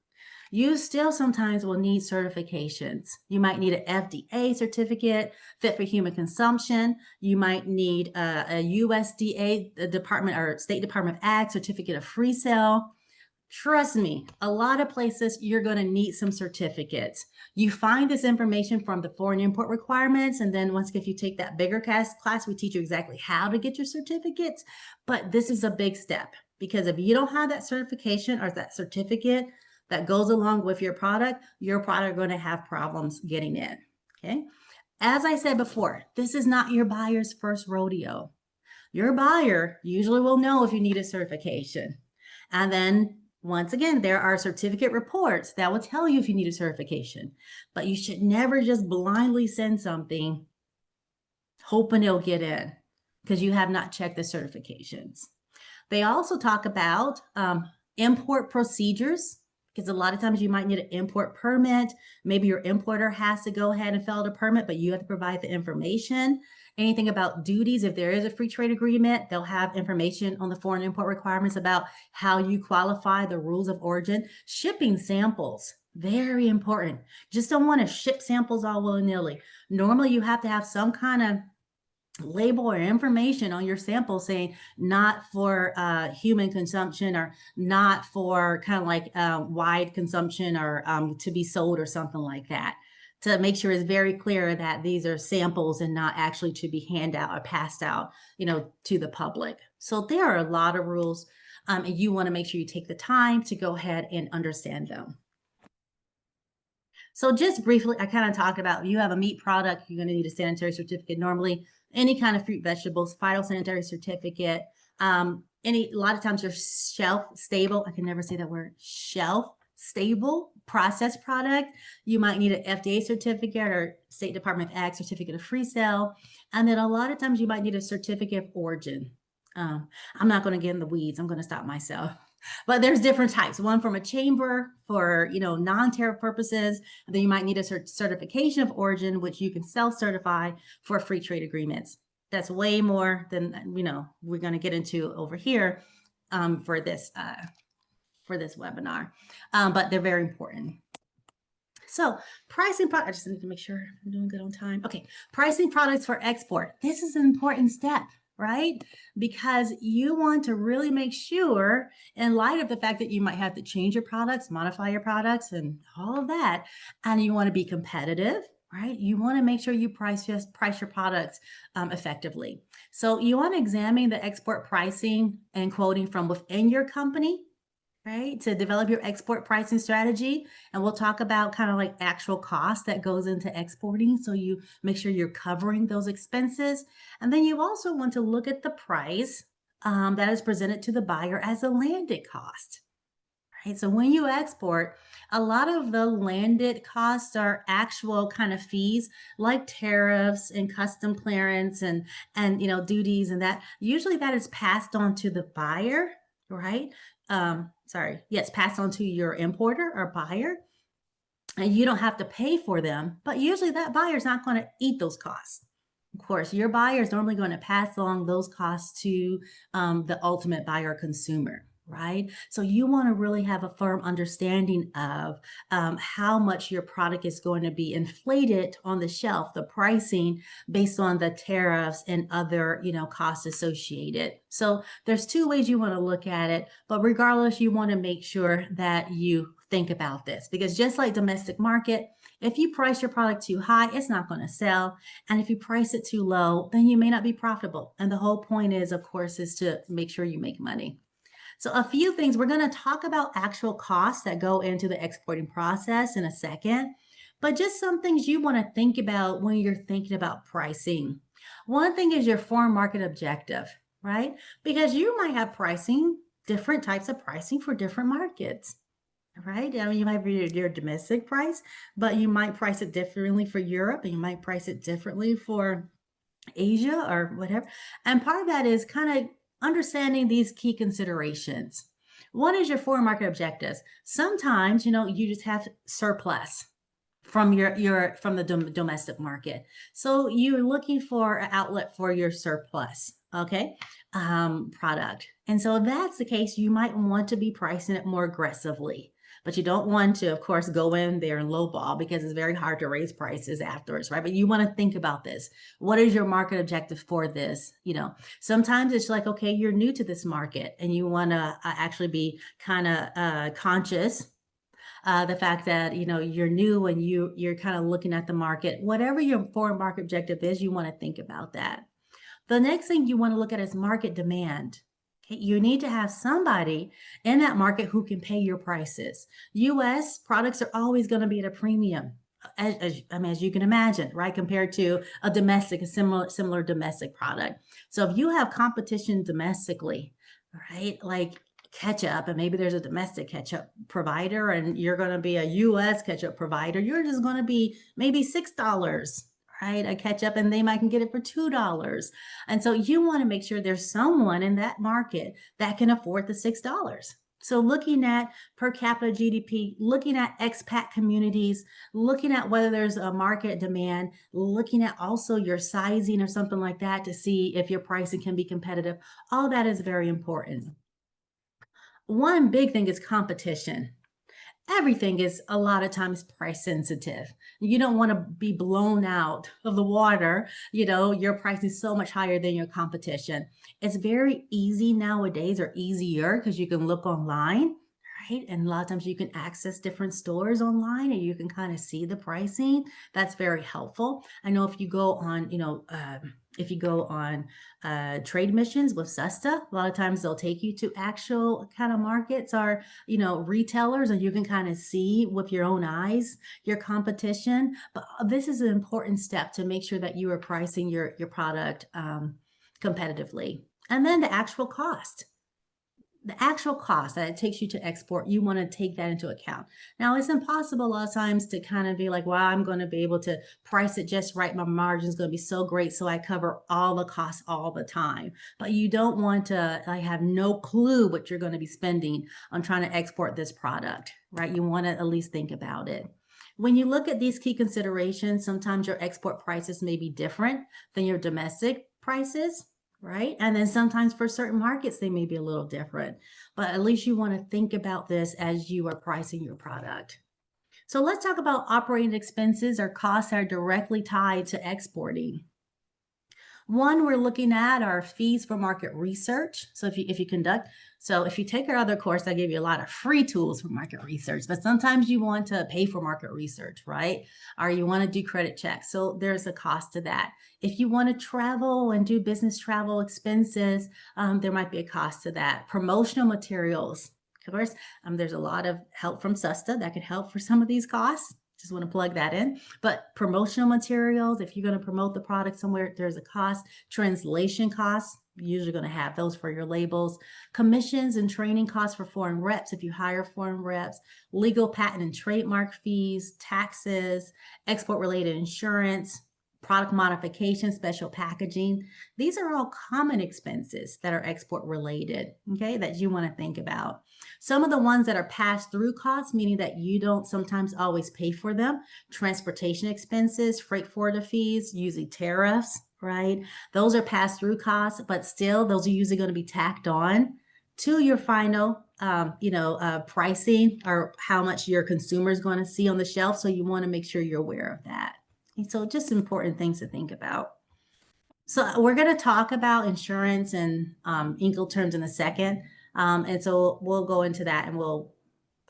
Speaker 2: You still sometimes will need certifications. You might need an FDA certificate, fit for human consumption. You might need a USDA, the Department or State Department of Ag certificate of free sale. Trust me, a lot of places you're going to need some certificates. You find this information from the foreign import requirements. And then if you take that bigger class, we teach you exactly how to get your certificates. But this is a big step, because if you don't have that certification or that certificate that goes along with your product going to have problems getting in. Okay. As I said before, this is not your buyer's first rodeo. Your buyer usually will know if you need a certification. And then once again, there are certificate reports that will tell you if you need a certification, but you should never just blindly send something hoping it'll get in, because you have not checked the certifications. They also talk about import procedures, because a lot of times you might need an import permit. Maybe your importer has to go ahead and fill out a permit, but you have to provide the information. Anything about duties, if there is a free trade agreement, they'll have information on the foreign import requirements about how you qualify, the rules of origin. Shipping samples, very important. Just don't want to ship samples all willy-nilly. Normally you have to have some kind of label or information on your sample saying not for human consumption, or not for kind of like wide consumption, or to be sold or something like that, to make sure it's very clear that these are samples and not actually to be handed out or passed out, to the public. So there are a lot of rules, and you want to make sure you take the time to go ahead and understand them. So just briefly, I kind of talked about, if you have a meat product, you're going to need a sanitary certificate. Normally, any kind of fruit, vegetables, phytosanitary certificate. A lot of times they're shelf stable. I can never say that word. Shelf stable processed product. You might need an FDA certificate or State Department of Ag certificate of free sale. And then a lot of times you might need a certificate of origin. I'm not going to get in the weeds. I'm going to stop myself. But there's different types. One from a chamber for, non-tariff purposes. And then you might need a certification of origin, which you can self-certify for free trade agreements. That's way more than, we're going to get into over here for this webinar. But they're very important. So pricing I just need to make sure I'm doing good on time. Okay, pricing products for export. This is an important step, right? Because you want to really make sure, in light of the fact that you might have to change your products, modify your products, and all of that, and you want to be competitive, right? You want to make sure you price your products effectively. So you want to examine the export pricing and quoting from within your company, right? To develop your export pricing strategy. And we'll talk about kind of like actual cost that goes into exporting. So you make sure you're covering those expenses. And then you also want to look at the price that is presented to the buyer as a landed cost. Right? So when you export, a lot of the landed costs are actual kind of fees like tariffs and custom clearance and duties, and that usually that is passed on to the buyer, right? Yes, passed on to your importer or buyer, and you don't have to pay for them, but usually that buyer's not going to eat those costs. Of course, your buyer is normally going to pass along those costs to the ultimate buyer consumer, right? So you want to really have a firm understanding of how much your product is going to be inflated on the shelf, the pricing based on the tariffs and other, costs associated. So there's two ways you want to look at it, but regardless, you want to make sure that you think about this, because just like domestic market, if you price your product too high, it's not going to sell. And if you price it too low, then you may not be profitable. And the whole point is, of course, is to make sure you make money. So a few things, we're going to talk about actual costs that go into the exporting process in a second, but just some things you want to think about when you're thinking about pricing. One thing is your foreign market objective, right? Because you might have different types of pricing for different markets. Right? I mean, you might have your domestic price, but you might price it differently for Europe, and you might price it differently for Asia or whatever. And part of that is kind of understanding these key considerations. One is your foreign market objectives. Sometimes, you just have surplus from the domestic market. So you're looking for an outlet for your surplus, okay, product. And so if that's the case, you might want to be pricing it more aggressively. But you don't want to, of course, go in there and lowball, because it's very hard to raise prices afterwards, right? But you want to think about this. What is your market objective for this? Sometimes it's like, okay, you're new to this market and you want to actually be kind of conscious. The fact that, you're new and you're kind of looking at the market. Whatever your foreign market objective is, you want to think about that. The next thing you want to look at is market demand. You need to have somebody in that market who can pay your prices. U.S. products are always going to be at a premium, as you can imagine, right? Compared to a similar domestic product. So if you have competition domestically, right, like ketchup, and maybe there's a domestic ketchup provider, and you're going to be a U.S. ketchup provider, you're just going to be maybe $6. Right, a ketchup, and they might can get it for $2. And so you want to make sure there's someone in that market that can afford the $6. So looking at per capita GDP, looking at expat communities, looking at whether there's a market demand, looking at also your sizing or something like that to see if your pricing can be competitive. All that is very important. One big thing is competition. Everything is a lot of times price sensitive. You don't want to be blown out of the water. Your price is so much higher than your competition. It's very easy nowadays, or easier, because you can look online, right? And a lot of times you can access different stores online and you can kind of see the pricing. That's very helpful. I know if you go on, trade missions with SESTA, a lot of times they'll take you to actual kind of markets or, retailers, and you can kind of see with your own eyes your competition. But this is an important step to make sure that you are pricing your product competitively. And then the actual cost. The actual cost that it takes you to export, you want to take that into account. Now, it's impossible a lot of times to kind of be like, well, I'm going to be able to price it just right. My margin's going to be so great, so I cover all the costs all the time. But you don't want to have no clue what you're going to be spending on trying to export this product, right? You want to at least think about it. When you look at these key considerations, sometimes your export prices may be different than your domestic prices, right? And then sometimes for certain markets, they may be a little different, but at least you want to think about this as you are pricing your product. So let's talk about operating expenses or costs that are directly tied to exporting. One we're looking at are fees for market research. So if you conduct, so if you take our other course, I give you a lot of free tools for market research, but sometimes you want to pay for market research, right? Or you want to do credit checks. So there's a cost to that. If you want to travel and do business travel expenses, there might be a cost to that. Promotional materials. Of course, there's a lot of help from SUSTA that can help for some of these costs. Just want to plug that in. But promotional materials, if you're going to promote the product somewhere, there's a cost. Translation costs, you're usually going to have those for your labels. Commissions and training costs for foreign reps, if you hire foreign reps. Legal, patent, and trademark fees, taxes, export-related insurance, product modification, special packaging. These are all common expenses that are export related, okay, that you want to think about. Some of the ones that are pass-through costs, meaning that you don't sometimes always pay for them, transportation expenses, freight forwarder fees, usually tariffs, right? Those are pass-through costs, but still those are usually going to be tacked on to your final pricing or how much your consumer is going to see on the shelf. So you want to make sure you're aware of that. And so just important things to think about. So we're going to talk about insurance and Incoterms in a second. And so we'll go into that and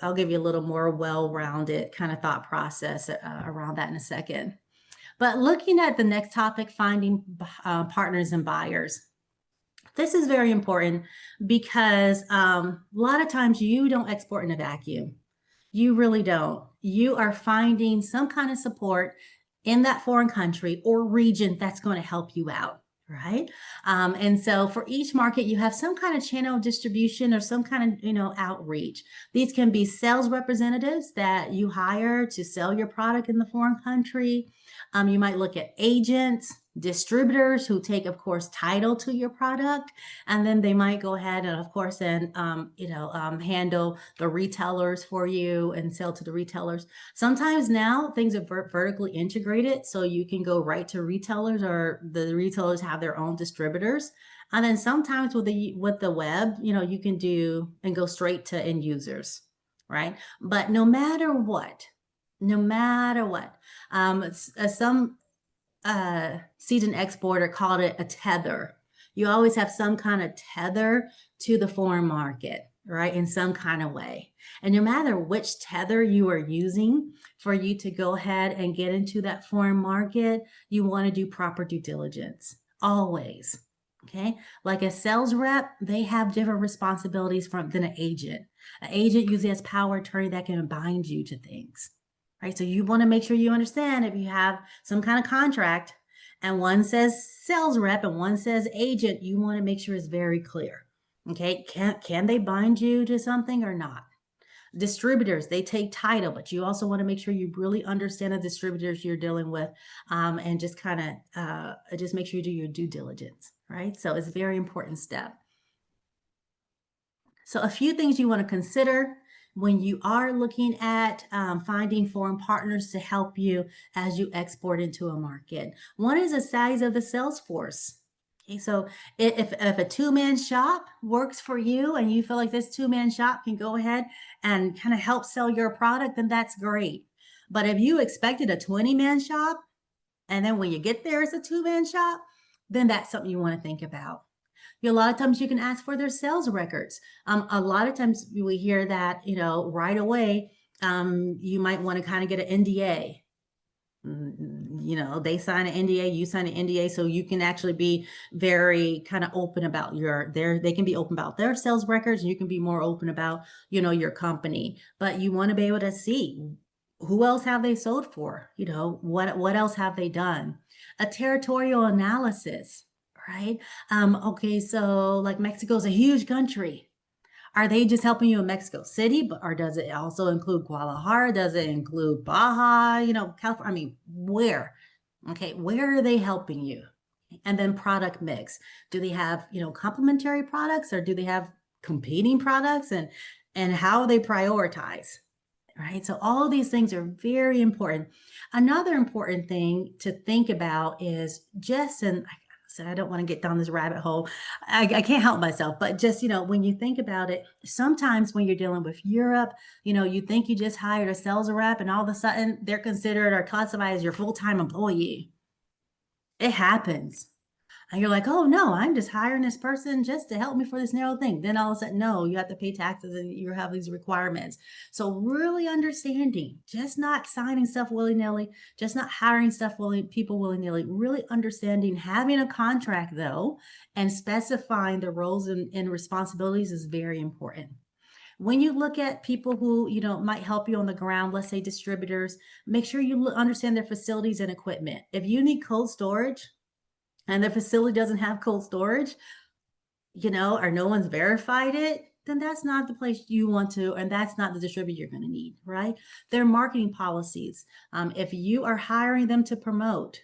Speaker 2: I'll give you a little more well-rounded kind of thought process around that in a second. But looking at the next topic, finding partners and buyers. This is very important because a lot of times you don't export in a vacuum. You really don't. You are finding some kind of support in that foreign country or region that's going to help you out, right? And so for each market, you have some kind of channel of distribution or some kind of, outreach. These can be sales representatives that you hire to sell your product in the foreign country. You might look at agents, distributors who take, of course, title to your product, and then they might go ahead and, of course, handle the retailers for you and sell to the retailers. Sometimes now things are vertically integrated, so you can go right to retailers, or the retailers have their own distributors. And then sometimes with the web, you can do and go straight to end users, right? But no matter what, some seasoned exporter called it a tether. You always have some kind of tether to the foreign market, right? In some kind of way. And no matter which tether you are using for you to go ahead and get into that foreign market, you want to do proper due diligence, always. Okay. Like a sales rep, they have different responsibilities than an agent. An agent usually has power of attorney that can bind you to things. Right? So you want to make sure you understand if you have some kind of contract and one says sales rep and one says agent, you want to make sure it's very clear. Okay. Can they bind you to something or not? Distributors, they take title, but you also want to make sure you really understand the distributors you're dealing with, and just kind of just make sure you do your due diligence, right? So it's a very important step. So a few things you want to consider when you are looking at finding foreign partners to help you as you export into a market. One is the size of the sales force. Okay, so if a two-man shop works for you and you feel like this two-man shop can go ahead and kind of help sell your product, then that's great. But if you expected a 20-man shop and then when you get there it's a two-man shop, then that's something you want to think about. A lot of times you can ask for their sales records. A lot of times we hear that, right away, you might want to kind of get an NDA. They sign an NDA, you sign an NDA, so you can actually be very kind of open about they can be open about their sales records, and you can be more open about, your company. But you want to be able to see who else have they sold for, what else have they done? A territorial analysis. Right? Okay, so like Mexico's a huge country. Are they just helping you in Mexico City, or does it also include Guadalajara? Does it include Baja, California? I mean, where? Okay, where are they helping you? And then product mix. Do they have, complementary products, or do they have competing products, and how they prioritize? Right? So all of these things are very important. Another important thing to think about is I don't want to get down this rabbit hole. I can't help myself, but just, when you think about it, sometimes when you're dealing with Europe, you think you just hired a sales rep and all of a sudden they're considered or classified as your full-time employee. It happens. And you're like, oh no, I'm just hiring this person just to help me for this narrow thing. Then all of a sudden, no, you have to pay taxes and you have these requirements. So really understanding, just not signing stuff willy-nilly, just not hiring people willy-nilly, really understanding, having a contract though, and specifying the roles and responsibilities is very important. When you look at people who, might help you on the ground, let's say distributors, make sure you understand their facilities and equipment. If you need cold storage, and the facility doesn't have cold storage, or no one's verified it, then that's not the place you want to, and that's not the distributor you're going to need, right? Their marketing policies. If you are hiring them to promote,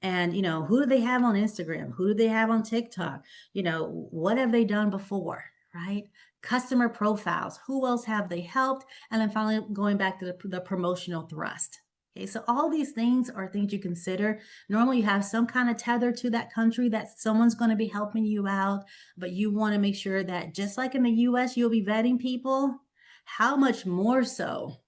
Speaker 2: and who do they have on Instagram? Who do they have on TikTok? What have they done before, right? Customer profiles. Who else have they helped? And then finally, going back to the promotional thrust. Okay, so all these things are things you consider. Normally you have some kind of tether to that country that someone's going to be helping you out, but you want to make sure that just like in the US, you'll be vetting people, how much more so,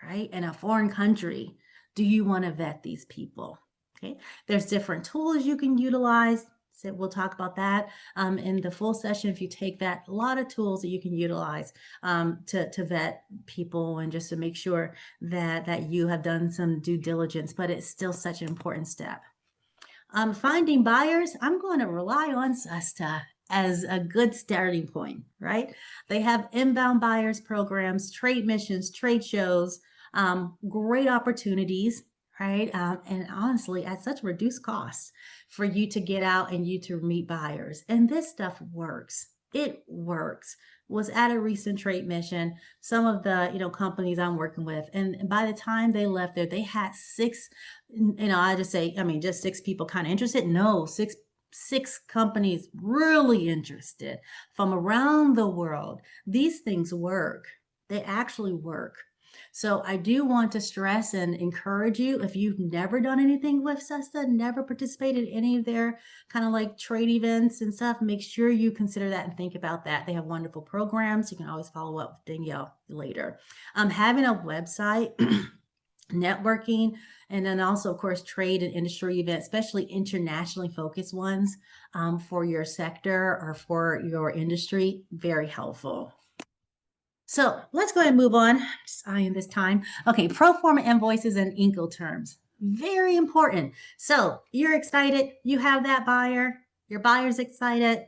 Speaker 2: right? In a foreign country, do you want to vet these people? Okay, there's different tools you can utilize. So we'll talk about that in the full session. If you take that, a lot of tools that you can utilize to vet people and just to make sure that you have done some due diligence, but it's still such an important step. Finding buyers, I'm going to rely on SUSTA as a good starting point, right? They have inbound buyers programs, trade missions, trade shows, great opportunities, right? And honestly, at such reduced costs for you to get out and you to meet buyers. And this stuff works. It works. Was at a recent trade mission, some of the companies I'm working with, and by the time they left there, they had six, I just say, just six people kind of interested. No, six companies really interested from around the world. These things work. They actually work. So I do want to stress and encourage you, if you've never done anything with SUSTA, never participated in any of their kind of like trade events and stuff, make sure you consider that and think about that. They have wonderful programs. You can always follow up with Danielle later. Having a website, networking, and then also, of course, trade and industry events, especially internationally focused ones for your sector or for your industry, very helpful. So let's go ahead and move on. Just eyeing this time. Okay, pro forma invoices and Incoterms. Very important. So you're excited. You have that buyer. Your buyer's excited.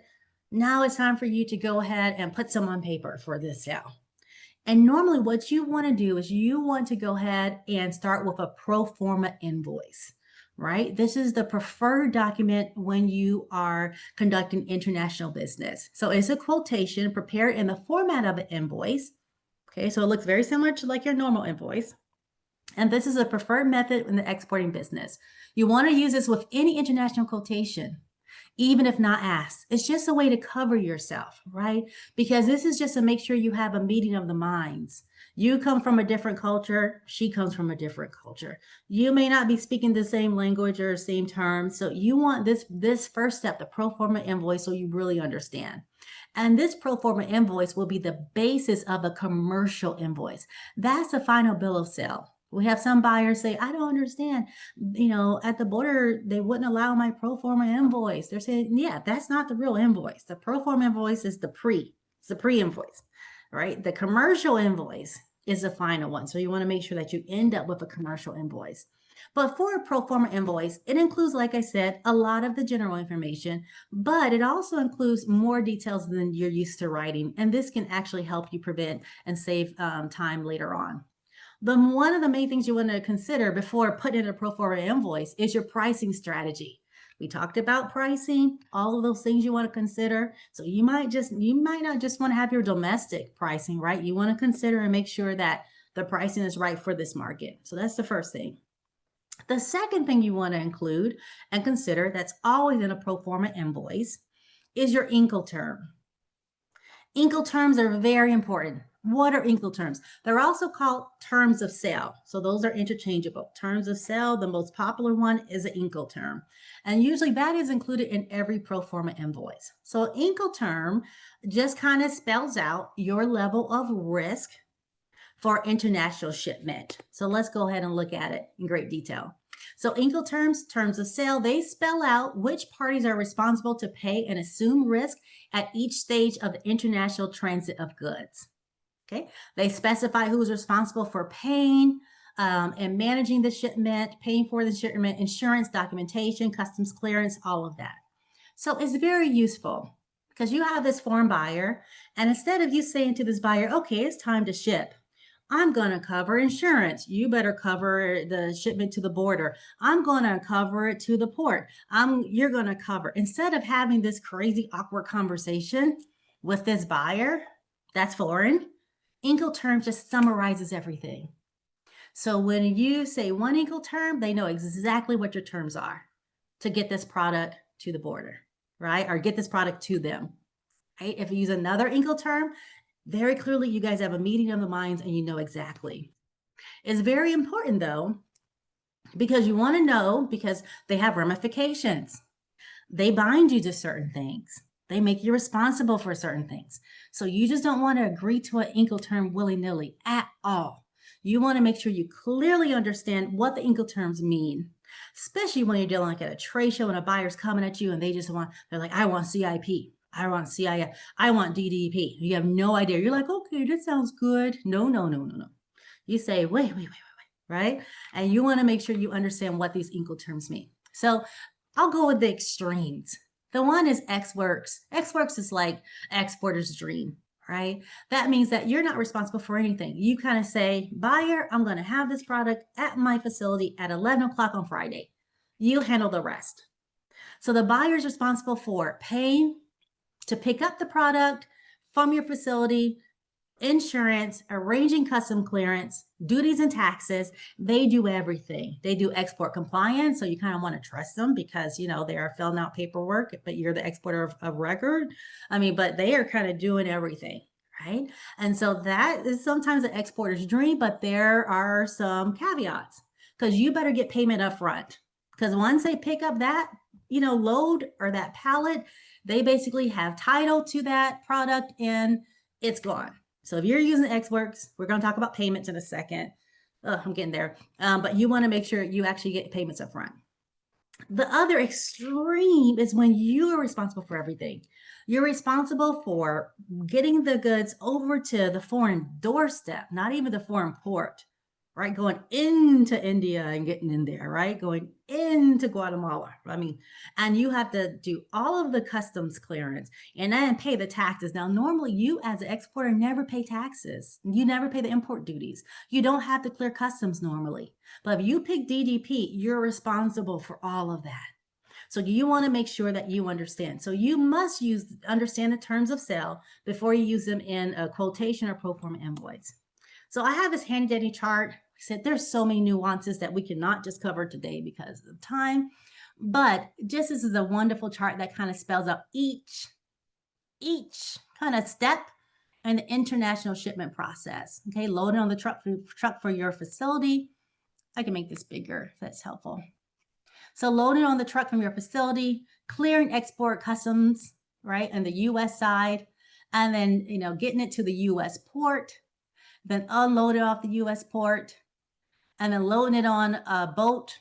Speaker 2: Now it's time for you to go ahead and put some on paper for this sale. And normally what you want to do is you want to go ahead and start with a pro forma invoice, right? This is the preferred document when you are conducting international business. So it's a quotation prepared in the format of an invoice. Okay, so it looks very similar to like your normal invoice. And this is a preferred method in the exporting business. You want to use this with any international quotation, even if not asked. It's just a way to cover yourself, right? Because this is just to make sure you have a meeting of the minds. You come from a different culture. She comes from a different culture. You may not be speaking the same language or same terms. So you want this first step, the pro forma invoice, so you really understand. And this pro forma invoice will be the basis of a commercial invoice. That's the final bill of sale. We have some buyers say, I don't understand, at the border, they wouldn't allow my pro forma invoice. They're saying, yeah, that's not the real invoice. The pro forma invoice is it's the pre-invoice, right? The commercial invoice is the final one. So you want to make sure that you end up with a commercial invoice. But for a pro forma invoice, it includes, like I said, a lot of the general information, but it also includes more details than you're used to writing. And this can actually help you prevent and save time later on. One of the main things you want to consider before putting in a pro forma invoice is your pricing strategy. We talked about pricing, all of those things you want to consider. So you might not just want to have your domestic pricing, right? You want to consider and make sure that the pricing is right for this market. So that's the first thing. The second thing you want to include and consider that's always in a pro forma invoice is your Incoterm. Incoterms are very important. What are Incoterms? They're also called terms of sale. So those are interchangeable. Terms of sale, the most popular one is an Incoterm. And usually that is included in every pro forma invoice. So Incoterm just kind of spells out your level of risk for international shipment. So let's go ahead and look at it in great detail. So Incoterms, terms of sale, they spell out which parties are responsible to pay and assume risk at each stage of the international transit of goods. Okay, they specify who's responsible for paying and managing the shipment, paying for the shipment, insurance, documentation, customs clearance, all of that. So it's very useful because you have this foreign buyer, and instead of you saying to this buyer, okay, it's time to ship, I'm going to cover insurance. You better cover the shipment to the border. I'm going to cover it to the port. You're going to cover. Instead of having this crazy awkward conversation with this buyer that's foreign, Incoterm just summarizes everything. So when you say one Incoterm, they know exactly what your terms are to get this product to the border, right? Or get this product to them, right? If you use another Incoterm, very clearly you guys have a meeting of the minds and you know exactly. It's very important though, because you want to know, because they have ramifications. They bind you to certain things. They make you responsible for certain things. So you just don't want to agree to an Incoterm willy-nilly at all. You want to make sure you clearly understand what the Incoterms mean, especially when you're dealing like at a trade show and a buyer's coming at you and they're like, I want CIP, I want CIF, I want DDP. You have no idea. You're like, okay, that sounds good. No. You say, wait, right? And you want to make sure you understand what these Incoterms mean. So I'll go with the extremes. The one is Ex Works. Ex Works is like exporter's dream, right? That means that you're not responsible for anything. You kind of say, buyer, I'm going to have this product at my facility at 11 o'clock on Friday. You handle the rest. So the buyer is responsible for paying to pick up the product from your facility, insurance, arranging custom clearance, duties and taxes. They do everything. They do export compliance. So you kind of want to trust them because, you know, they are filling out paperwork, but you're the exporter of record. I mean, but they are kind of doing everything, right? And so that is sometimes an exporter's dream, but there are some caveats because you better get payment up front. Because once they pick up that, you know, load or that pallet, they basically have title to that product and it's gone. So if you're using Ex Works, we're going to talk about payments in a second. I'm getting there. But you want to make sure you actually get payments up front. The other extreme is when you are responsible for everything. You're responsible for getting the goods over to the foreign doorstep, not even the foreign port, right? Going into India and getting in there, right? Going into Guatemala. I mean, and you have to do all of the customs clearance and then pay the taxes. Now, normally you as an exporter never pay taxes. You never pay the import duties. You don't have to clear customs normally. But if you pick DDP, you're responsible for all of that. So you want to make sure that you understand. So you must understand the terms of sale before you use them in a quotation or pro forma invoice. So I have this handy dandy chart. I said there's so many nuances that we cannot just cover today because of time. But just this is a wonderful chart that kind of spells out each kind of step in the international shipment process. Okay, loading on the truck for your facility. I can make this bigger if that's helpful. So loading on the truck from your facility, clearing export customs, right, on the U.S. side, and then, you know, getting it to the U.S. port, then unload it off the U.S. port, and then loading it on a boat,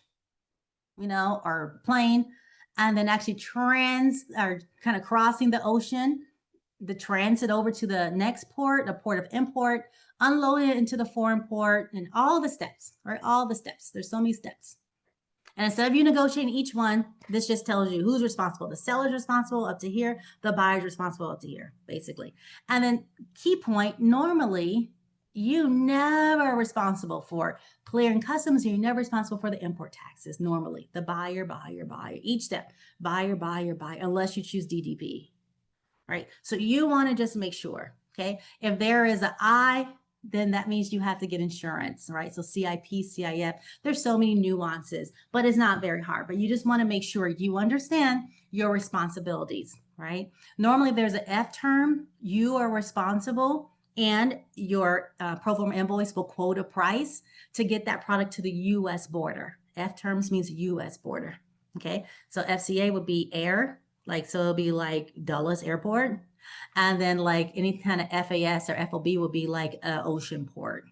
Speaker 2: you know, or plane, and then actually kind of crossing the ocean, the transit over to the next port, the port of import, unloading it into the foreign port, and all the steps, right? All the steps. There's so many steps. And instead of you negotiating each one, this just tells you who's responsible. The seller's responsible up to here. The buyer's responsible up to here, basically. And then key point, normally, you never are responsible for clearing customs. You're never responsible for the import taxes. Normally, the buyer, each step, buyer, unless you choose DDP, right? So you want to just make sure, okay? If there is an I, then that means you have to get insurance, right? So CIP, CIF, there's so many nuances, but it's not very hard. But you just want to make sure you understand your responsibilities, right? Normally there's an F term. You are responsible and your pro forma invoice will quote a price to get that product to the U.S. border. F terms means U.S. border. Okay, so FCA would be air, like so it'll be like Dulles Airport, and then like any kind of FAS or FOB would be like ocean port.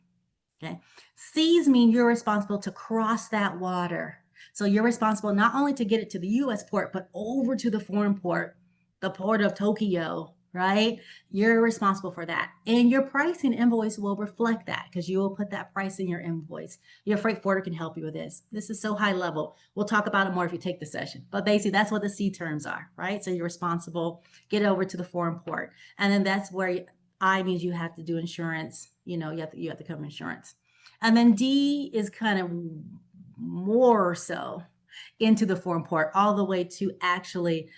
Speaker 2: Okay, C's mean you're responsible to cross that water. So you're responsible not only to get it to the U.S. port, but over to the foreign port, the port of Tokyo, right? You're responsible for that. And your pricing invoice will reflect that because you will put that price in your invoice. Your freight forwarder can help you with this. This is so high level. We'll talk about it more if you take the session. But basically, that's what the C terms are, right? So you're responsible, get over to the foreign port. And then that's where I means you have to do insurance. You have to cover insurance. And then D is kind of more so into the foreign port, all the way to actually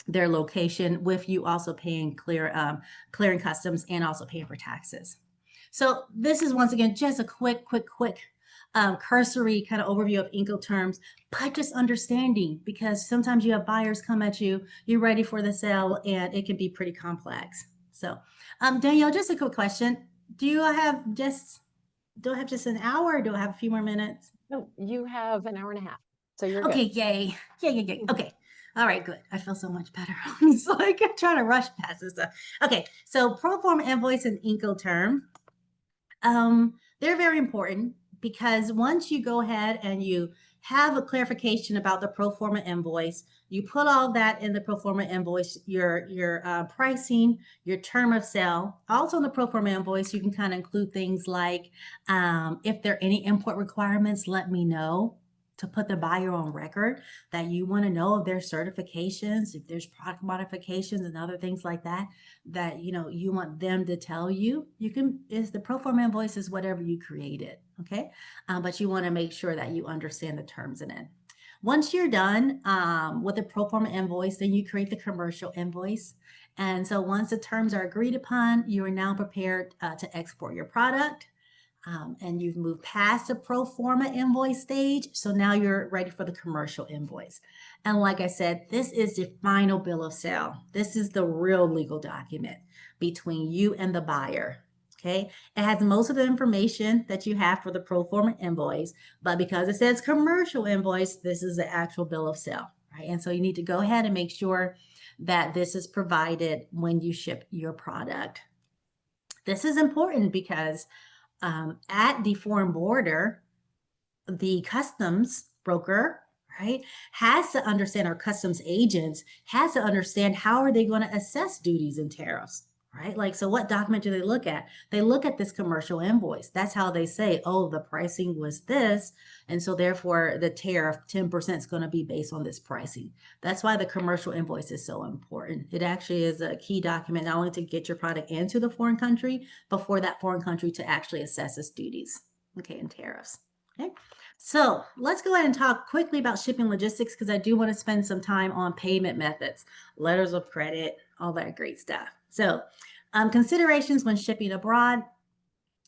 Speaker 2: their location, with you also paying clearing customs and also paying for taxes. So this is once again just a quick cursory kind of overview of Incoterms, but just understanding, because sometimes you have buyers come at you, you're ready for the sale, and it can be pretty complex. So Danielle, just a quick question. Do I have just an hour, or do I have a few more minutes?
Speaker 1: No, you have an hour and a half, so you're
Speaker 2: Okay,
Speaker 1: good.
Speaker 2: yay. Yay. Okay. All right, good. I feel so much better. It's like I'm trying to rush past this stuff. Okay, so pro forma invoice and Incoterm, they're very important because once you go ahead and you have a clarification about the pro forma invoice, you put all that in the pro forma invoice, your pricing, your term of sale. Also in the pro forma invoice, you can kind of include things like if there are any import requirements, let me know, to put the buyer on record that you want to know if there's certifications, if there's product modifications and other things like that, that you want them to tell you. You can, is the pro forma invoice is whatever you created, okay? But you want to make sure that you understand the terms in it. Once you're done with the pro forma invoice, then you create the commercial invoice. And so once the terms are agreed upon, you are now prepared to export your product. And you've moved past the pro forma invoice stage. So now you're ready for the commercial invoice. And like I said, this is the final bill of sale. This is the real legal document between you and the buyer. Okay. It has most of the information that you have for the pro forma invoice, but because it says commercial invoice, this is the actual bill of sale, right? And so you need to go ahead and make sure that this is provided when you ship your product. This is important because at the foreign border, the customs broker, right, has to understand, our customs agents has to understand how are they going to assess duties and tariffs, right? Like, so what document do they look at? They look at this commercial invoice. That's how they say, oh, the pricing was this, and so therefore the tariff 10% is going to be based on this pricing. That's why the commercial invoice is so important. It actually is a key document, not only to get your product into the foreign country, but for that foreign country to actually assess its duties, okay, and tariffs. Okay, so let's go ahead and talk quickly about shipping logistics, because I do want to spend some time on payment methods, letters of credit, all that great stuff. So considerations when shipping abroad.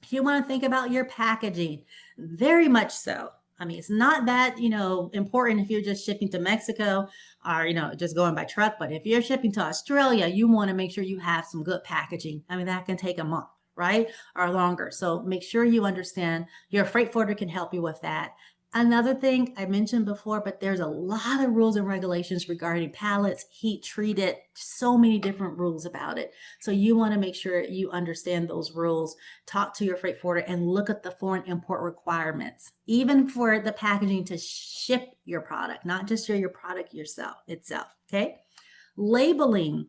Speaker 2: You want to think about your packaging, very much so. I mean, it's not that, important if you're just shipping to Mexico or, just going by truck. But if you're shipping to Australia, you want to make sure you have some good packaging. I mean, that can take a month, right? Or longer. So make sure you understand. Your freight forwarder can help you with that. Another thing I mentioned before, but there's a lot of rules and regulations regarding pallets, heat treated, so many different rules about it. So you want to make sure you understand those rules, talk to your freight forwarder, and look at the foreign import requirements, even for the packaging to ship your product, not just your product itself, okay? Labeling.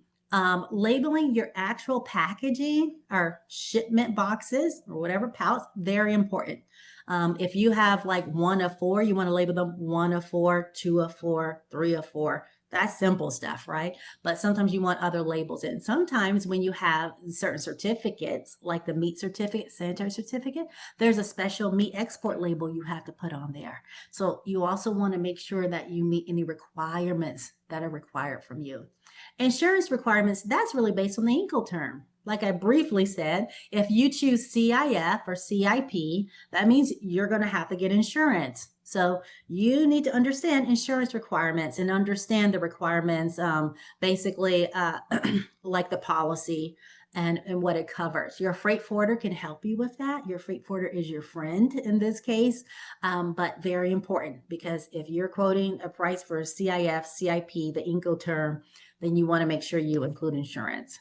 Speaker 2: Labeling your actual packaging or shipment boxes or whatever pallets, very important. If you have like 1 of 4, you want to label them 1 of 4, 2 of 4, 3 of 4. That's simple stuff, right? But sometimes you want other labels in. Sometimes when you have certain certificates, like the meat certificate, sanitary certificate, there's a special meat export label you have to put on there. So you also want to make sure that you meet any requirements that are required from you. Insurance requirements, that's really based on the Incoterm. like I briefly said, if you choose CIF or CIP, that means you're going to have to get insurance. So you need to understand insurance requirements and understand the requirements, basically like the policy and what it covers. Your freight forwarder can help you with that. Your freight forwarder is your friend in this case, but very important, because if you're quoting a price for CIF, CIP, the Incoterm, then you want to make sure you include insurance.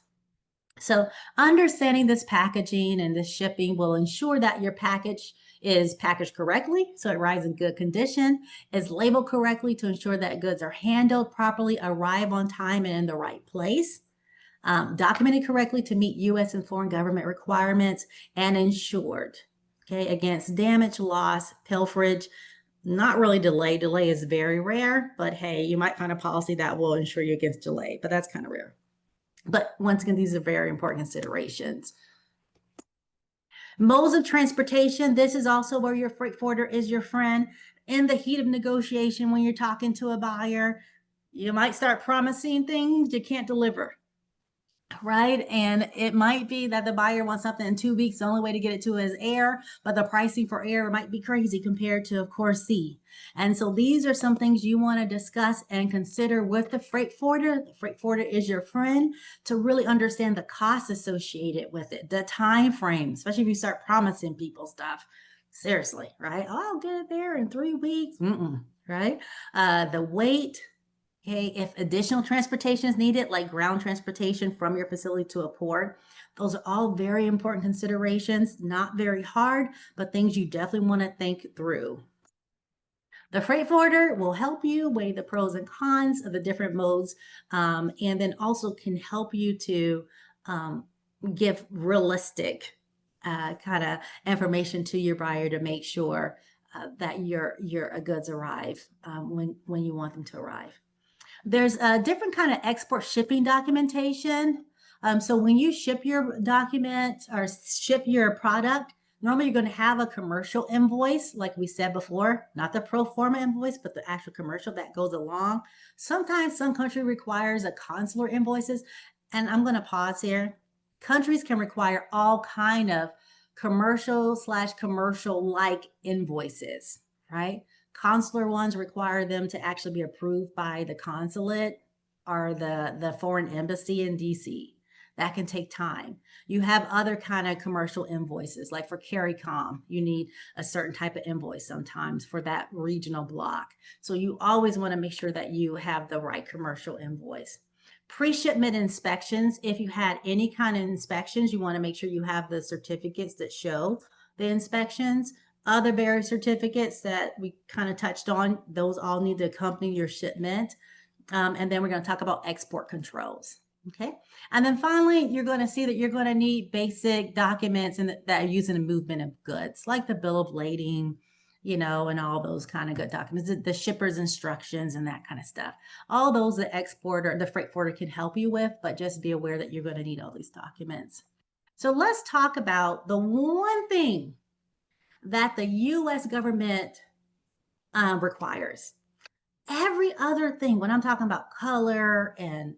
Speaker 2: So understanding this packaging and this shipping will ensure that your package is packaged correctly, so it arrives in good condition, is labeled correctly to ensure that goods are handled properly, arrive on time and in the right place, documented correctly to meet U.S. and foreign government requirements, and insured, okay, against damage, loss, pilferage. Not really delay. Delay is very rare, but hey, you might find a policy that will insure you against delay, but that's kind of rare. But once again, these are very important considerations. Modes of transportation. This is also where your freight forwarder is your friend. In the heat of negotiation, when you're talking to a buyer, you might start promising things you can't deliver, right? And it might be that the buyer wants something in 2 weeks. The only way to get it to is air, but the pricing for air might be crazy compared to, of course, sea. And so these are some things you want to discuss and consider with the freight forwarder. The freight forwarder is your friend, to really understand the costs associated with it, the time frame, especially if you start promising people stuff. Seriously, right? Oh, I'll get it there in 3 weeks. Right? The weight. Okay, if additional transportation is needed, like ground transportation from your facility to a port, those are all very important considerations. Not very hard, but things you definitely want to think through. The freight forwarder will help you weigh the pros and cons of the different modes, and then also can help you to give realistic kind of information to your buyer to make sure that your goods arrive when you want them to arrive. There's a different kind of export shipping documentation. So when you ship your document or ship your product, normally you're going to have a commercial invoice, like we said before, not the pro forma invoice, but the actual commercial that goes along. Sometimes some country requires a consular invoices, and I'm going to pause here. Countries can require all kind of commercial/commercial-like invoices, right? Consular ones require them to actually be approved by the consulate or the foreign embassy in DC. That can take time. You have other kind of commercial invoices, like for CARICOM, you need a certain type of invoice sometimes for that regional block. So you always want to make sure that you have the right commercial invoice. Pre-shipment inspections, if you had any kind of inspections, you want to make sure you have the certificates that show the inspections. Other various certificates that we kind of touched on, those all need to accompany your shipment. And then we're going to talk about export controls. Okay. And then finally, you're going to see that you're going to need basic documents that are used in the movement of goods, like the bill of lading, you know, and all those kind of good documents, the shipper's instructions and that kind of stuff. All those the exporter, the freight forwarder can help you with, but just be aware that you're going to need all these documents. So let's talk about the one thing that the U.S. government requires. Every other thing, when I'm talking about color and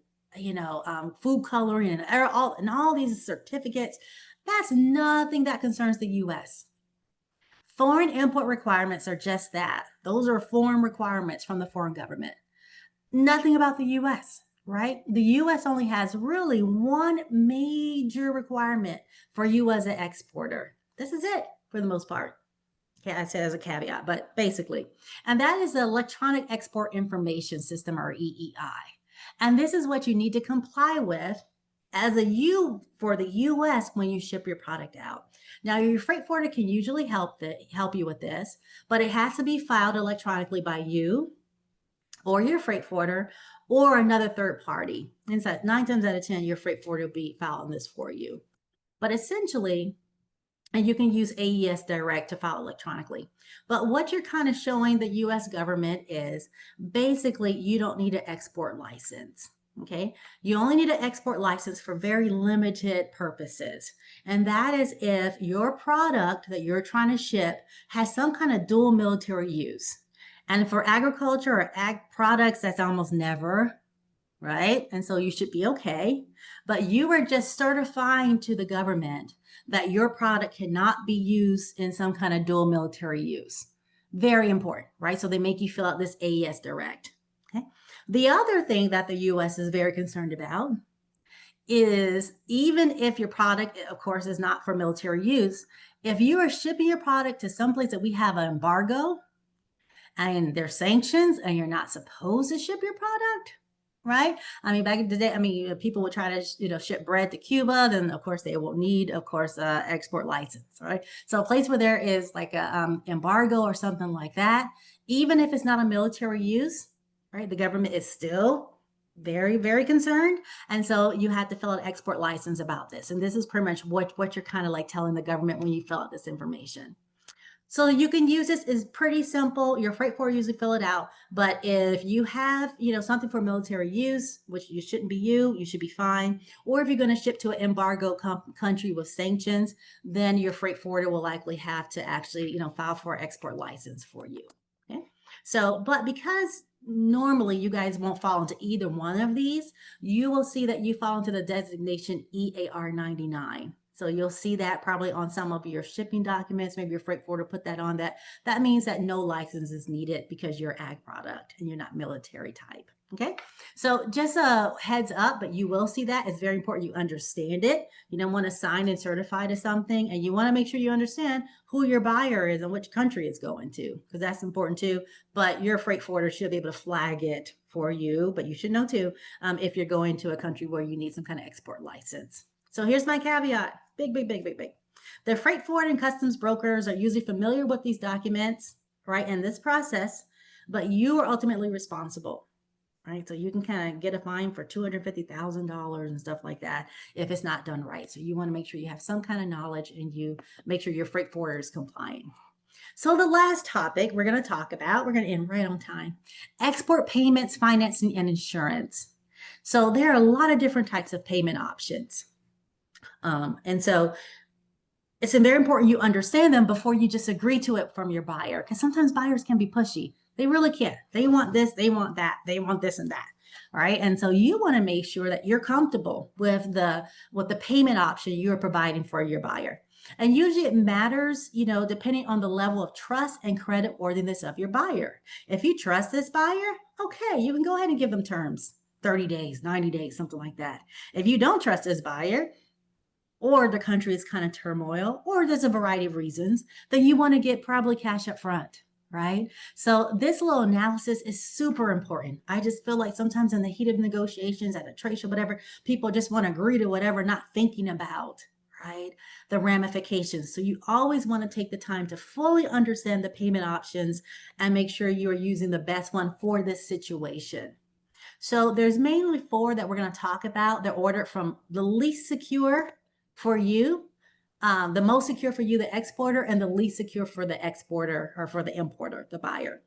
Speaker 2: food coloring and all these certificates, that's nothing that concerns the U.S. Foreign import requirements are just that. Those are foreign requirements from the foreign government. Nothing about the U.S., right? The U.S. only has really one major requirement for you as an exporter. This is it for the most part. Okay, I said as a caveat, but basically. And that is the Electronic Export Information System, or EEI. And this is what you need to comply with for the U.S. when you ship your product out. Now, your freight forwarder can usually help you with this, but it has to be filed electronically by you or your freight forwarder or another third party. And so 9 times out of 10, your freight forwarder will be filing this for you. But essentially, and you can use AES Direct to file electronically. But what you're kind of showing the U.S. government is basically you don't need an export license. Okay, you only need an export license for very limited purposes. And that is if your product that you're trying to ship has some kind of dual military use. And for agriculture or ag products, that's almost never, right? And so you should be okay. But you are just certifying to the government that your product cannot be used in some kind of dual military use. Very important, right? So they make you fill out this AES Direct. Okay. The other thing that the US is very concerned about is even if your product, of course, is not for military use, if you are shipping your product to some place that we have an embargo and there's sanctions and you're not supposed to ship your product, right? I mean, back in the day, I mean, people would try to, ship bread to Cuba, then of course they will need, of course, export license, right? So a place where there is like a embargo or something like that, even if it's not a military use, right? The government is still very, very concerned. And so you have to fill out an export license about this. And this is pretty much what you're kind of like telling the government when you fill out this information. So you can use this is pretty simple. Your freight forwarder usually fill it out. But if you have, something for military use, which you shouldn't be you should be fine. Or if you're going to ship to an embargo country with sanctions, then your freight forwarder will likely have to actually, file for an export license for you. Okay. So, but because normally you guys won't fall into either one of these, you will see that you fall into the designation EAR 99. So you'll see that probably on some of your shipping documents, maybe your freight forwarder put that on that. That means that no license is needed because you're ag product and you're not military type. Okay. So just a heads up, but you will see that. It's very important you understand it. You don't want to sign and certify to something, and you want to make sure you understand who your buyer is and which country it's going to, because that's important too. But your freight forwarder should be able to flag it for you, but you should know too, if you're going to a country where you need some kind of export license. So here's my caveat. Big. The freight forward and customs brokers are usually familiar with these documents, right, in this process, but you are ultimately responsible, right? So you can kind of get a fine for $250,000 and stuff like that if it's not done right. So you want to make sure you have some kind of knowledge and you make sure your freight forwarder is complying. So the last topic we're going to talk about, we're going to end right on time, export payments, financing, and insurance. So there are a lot of different types of payment options. And so it's very important you understand them before you just agree to it from your buyer, because sometimes buyers can be pushy. They really can. They want this, they want that, they want this and that. All right. And so you want to make sure that you're comfortable with the payment option you're providing for your buyer. And usually it matters, depending on the level of trust and credit worthiness of your buyer. If you trust this buyer, okay, you can go ahead and give them terms, 30 days, 90 days, something like that. If you don't trust this buyer, or the country is kind of turmoil, or there's a variety of reasons, then you want to get probably cash up front, right? So this little analysis is super important. I just feel like sometimes in the heat of negotiations at a trade show, whatever, people just want to agree to whatever, not thinking about, right, the ramifications. So you always want to take the time to fully understand the payment options and make sure you are using the best one for this situation. So there's mainly 4 that we're going to talk about. They're ordered from the least secure for you, the most secure for you, the exporter, and the least secure for the exporter or for the importer, the buyer.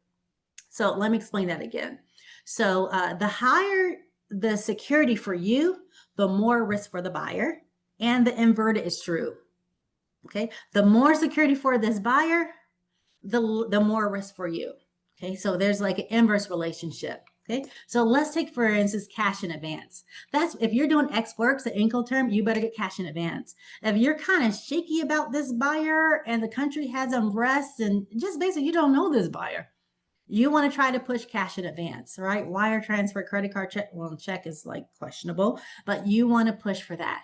Speaker 2: So let me explain that again. So the higher the security for you, the more risk for the buyer, and the inverted is true. Okay, the more security for this buyer, the more risk for you. Okay, so there's like an inverse relationship. Okay, so let's take, for instance, cash in advance. That's if you're doing Ex Works, the Incoterm, you better get cash in advance. If you're kind of shaky about this buyer and the country has unrest and just basically you don't know this buyer, you want to try to push cash in advance, right? Wire transfer, credit card check. Well, check is like questionable, but you want to push for that.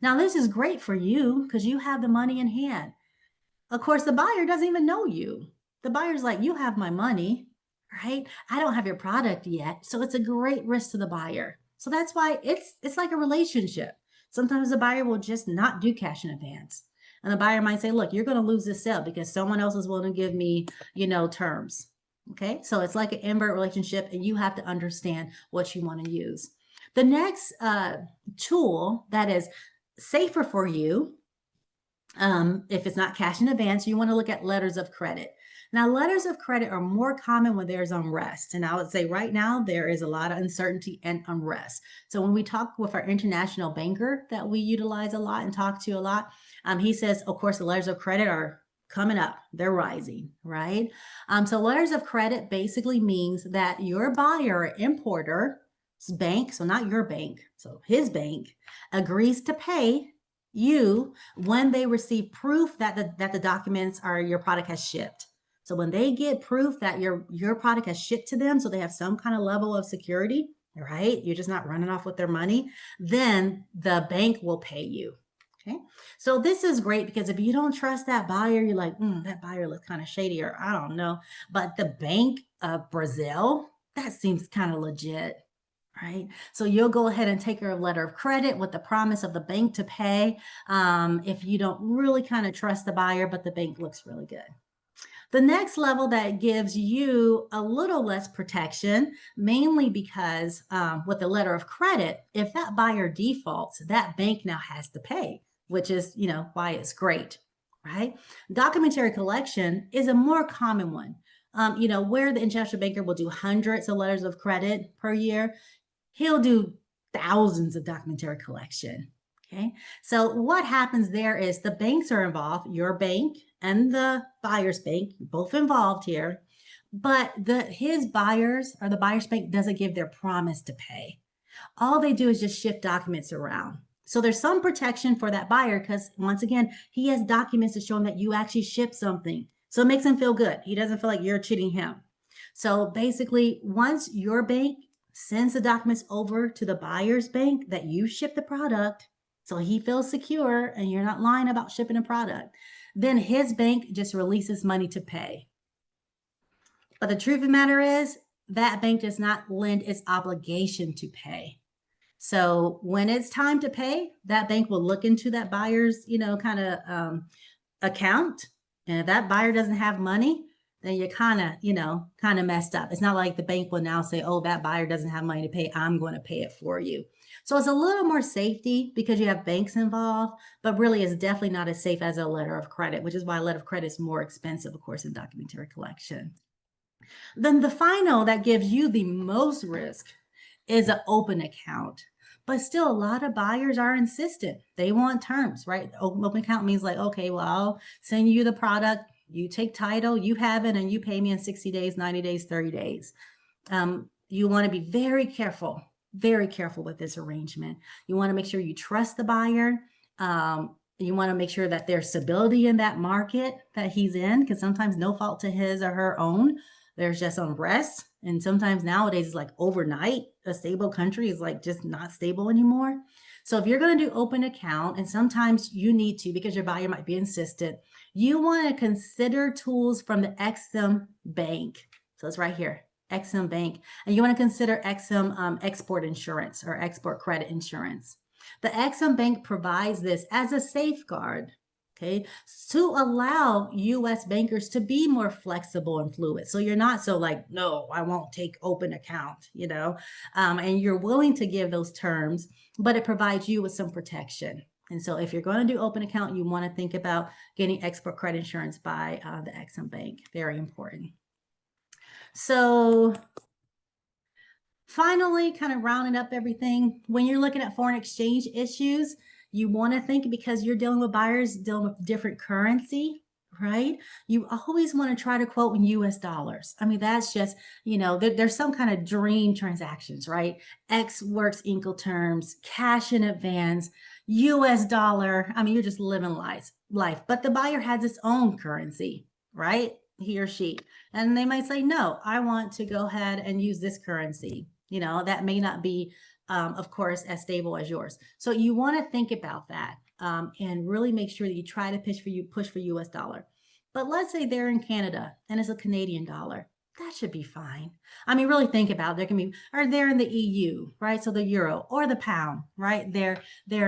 Speaker 2: Now, this is great for you because you have the money in hand. Of course, the buyer doesn't even know you. The buyer's like, you have my money, right? I don't have your product yet. So it's a great risk to the buyer. So that's why it's like a relationship. Sometimes the buyer will just not do cash in advance. And the buyer might say, look, you're going to lose this sale because someone else is willing to give me, terms. Okay. So it's like an invert relationship and you have to understand what you want to use. The next tool that is safer for you, if it's not cash in advance, you want to look at letters of credit. Now, letters of credit are more common when there's unrest. And I would say right now, there is a lot of uncertainty and unrest. So when we talk with our international banker that we utilize a lot and talk to a lot, he says, of course, the letters of credit are coming up. They're rising, right? So letters of credit basically means that your buyer or importer bank, so not your bank, so his bank agrees to pay you when they receive proof that the documents are your product has shipped. So when they get proof that your product has shipped to them, so they have some kind of level of security, right? You're just not running off with their money, then the bank will pay you. Okay. So this is great because if you don't trust that buyer, you're like, that buyer looks kind of shady, or I don't know. But the Bank of Brazil, that seems kind of legit, right? So you'll go ahead and take your letter of credit with the promise of the bank to pay if you don't really kind of trust the buyer, but the bank looks really good. The next level that gives you a little less protection, mainly because with the letter of credit, if that buyer defaults, that bank now has to pay, which is, why it's great, right? Documentary collection is a more common one. Where the international banker will do hundreds of letters of credit per year, he'll do thousands of documentary collection. Okay. So what happens there is the banks are involved, your bank and the buyer's bank, both involved here, but his buyers or the buyer's bank doesn't give their promise to pay. All they do is just shift documents around. So there's some protection for that buyer because once again, he has documents to show him that you actually shipped something. So it makes him feel good. He doesn't feel like you're cheating him. So basically, once your bank sends the documents over to the buyer's bank that you ship the product, so he feels secure and you're not lying about shipping a product, then his bank just releases money to pay. But the truth of the matter is that bank does not lend its obligation to pay. So when it's time to pay, that bank will look into that buyer's, account. And if that buyer doesn't have money, then you're kind of messed up. It's not like the bank will now say, oh, that buyer doesn't have money to pay, I'm going to pay it for you. So it's a little more safety because you have banks involved, but really it's definitely not as safe as a letter of credit, which is why a letter of credit is more expensive, of course, in documentary collection. Then the final that gives you the most risk is an open account. But still, a lot of buyers are insistent. They want terms, right? Open account means like, okay, well, I'll send you the product, you take title, you have it, and you pay me in 60 days, 90 days, 30 days. You want to be very careful with this arrangement. You want to make sure you trust the buyer. You want to make sure that there's stability in that market that he's in, because sometimes no fault to his or her own. There's just unrest. And sometimes nowadays it's like overnight, a stable country is like just not stable anymore. So if you're going to do open account, and sometimes you need to because your buyer might be insistent, you want to consider tools from the Ex-Im Bank. So it's right here, Ex-Im Bank. And you want to consider Ex-Im export insurance or export credit insurance. The Ex-Im Bank provides this as a safeguard, okay, to allow U.S. bankers to be more flexible and fluid. So you're not so like, no, I won't take open account, and you're willing to give those terms, but it provides you with some protection. And so if you're going to do open account, you want to think about getting export credit insurance by the Ex-Im Bank. Very important. So finally, kind of rounding up everything, when you're looking at foreign exchange issues, you want to think, because you're dealing with buyers dealing with different currency, right? You always want to try to quote in US dollars. I mean, that's just, there's some kind of dream transactions, right? Ex works Incoterms, cash in advance, US dollar. I mean, you're just living life. But the buyer has its own currency, right? He or she. And they might say, no, I want to go ahead and use this currency. That may not be, of course, as stable as yours. So you want to think about that and really make sure that you try to push for US dollar. But let's say they're in Canada and it's a Canadian dollar. That should be fine. I mean, really think about it. Or they're in the EU, right? So the euro or the pound, right? They're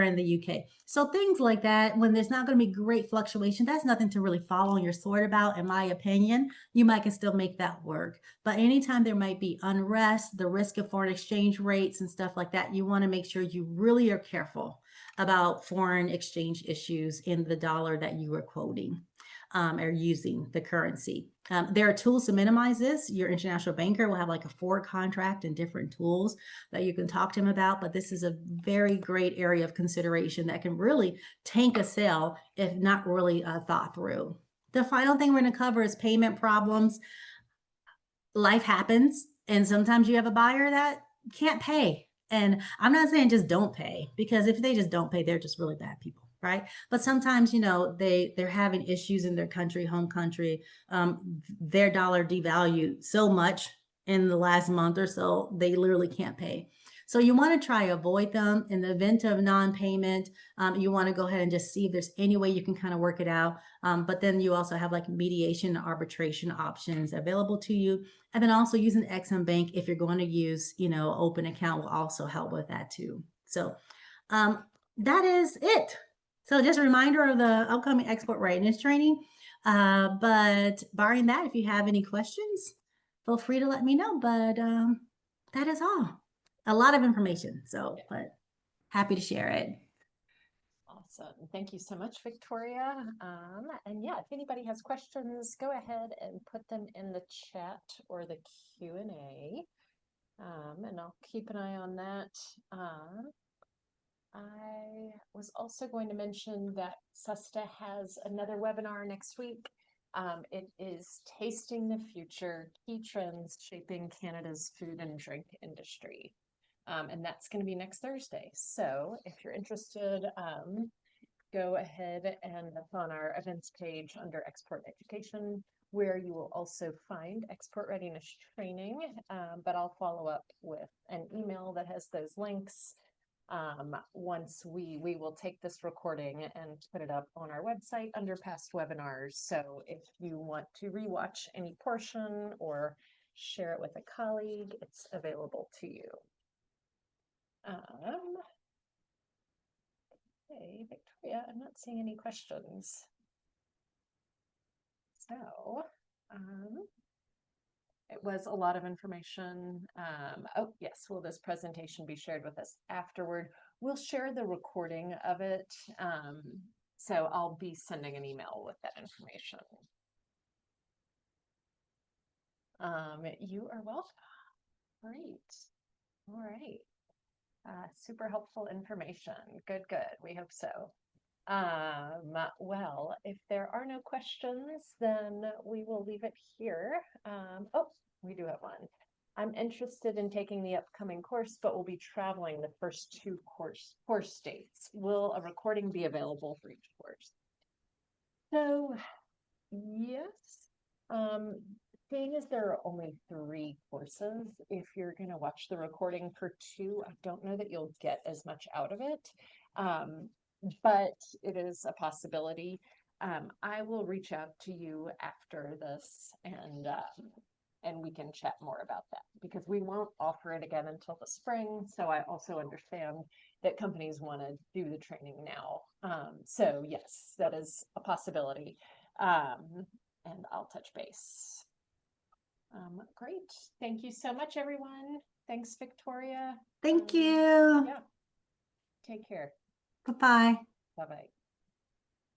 Speaker 2: in the UK. So things like that, when there's not going to be great fluctuation, that's nothing to really fall on your sword about, in my opinion. You might can still make that work. But anytime there might be unrest, the risk of foreign exchange rates and stuff like that, you want to make sure you really are careful about foreign exchange issues in the dollar that you are quoting. Or using the currency. There are tools to minimize this. Your international banker will have like a forward contract and different tools that you can talk to him about, but this is a very great area of consideration that can really tank a sale if not really thought through. The final thing we're going to cover is payment problems. Life happens, and sometimes you have a buyer that can't pay. And I'm not saying just don't pay, because if they just don't pay, they're just really bad people, right? But sometimes, they're having issues in their country, home country. Their dollar devalued so much in the last month or so, they literally can't pay. So you want to try avoid them in the event of non-payment. You want to go ahead and just see if there's any way you can kind of work it out. But then you also have like mediation, arbitration options available to you. And then also using Exim Bank, if you're going to use, open account, will also help with that too. So that is it. So just a reminder of the upcoming export readiness training. But barring that, if you have any questions, feel free to let me know. But that is all. A lot of information. So, but happy to share it.
Speaker 1: Awesome. Thank you so much, Victoria. And yeah, if anybody has questions, go ahead and put them in the chat or the Q&A. And I'll keep an eye on that. I was also going to mention that SESTA has another webinar next week. It is Tasting the Future, Key Trends Shaping Canada's Food and Drink Industry. And that's going to be next Thursday. So if you're interested, go ahead and look on our events page under Export Education, where you will also find export readiness training. But I'll follow up with an email that has those links. Once we will take this recording and put it up on our website under past webinars. So if you want to rewatch any portion or share it with a colleague, it's available to you. Hey, Victoria, I'm not seeing any questions. So, it was a lot of information. Oh, yes, will this presentation be shared with us afterward? We'll share the recording of it. So I'll be sending an email with that information. You are welcome. Great. All right. Super helpful information. Good, good. We hope so. Well, if there are no questions, then we will leave it here. Oh, we do have one. I'm interested in taking the upcoming course, but will be traveling the first two course dates. Will a recording be available for each course? So, yes. Seeing as there are only 3 courses, if you're going to watch the recording for 2, I don't know that you'll get as much out of it. But it is a possibility. I will reach out to you after this and we can chat more about that, because we won't offer it again until the spring. So I also understand that companies want to do the training now. So yes, that is a possibility. And I'll touch base. Great. Thank you so much, everyone. Thanks, Victoria.
Speaker 2: Thank you.
Speaker 1: Yeah. Take care.
Speaker 2: Bye-bye.
Speaker 1: Bye-bye.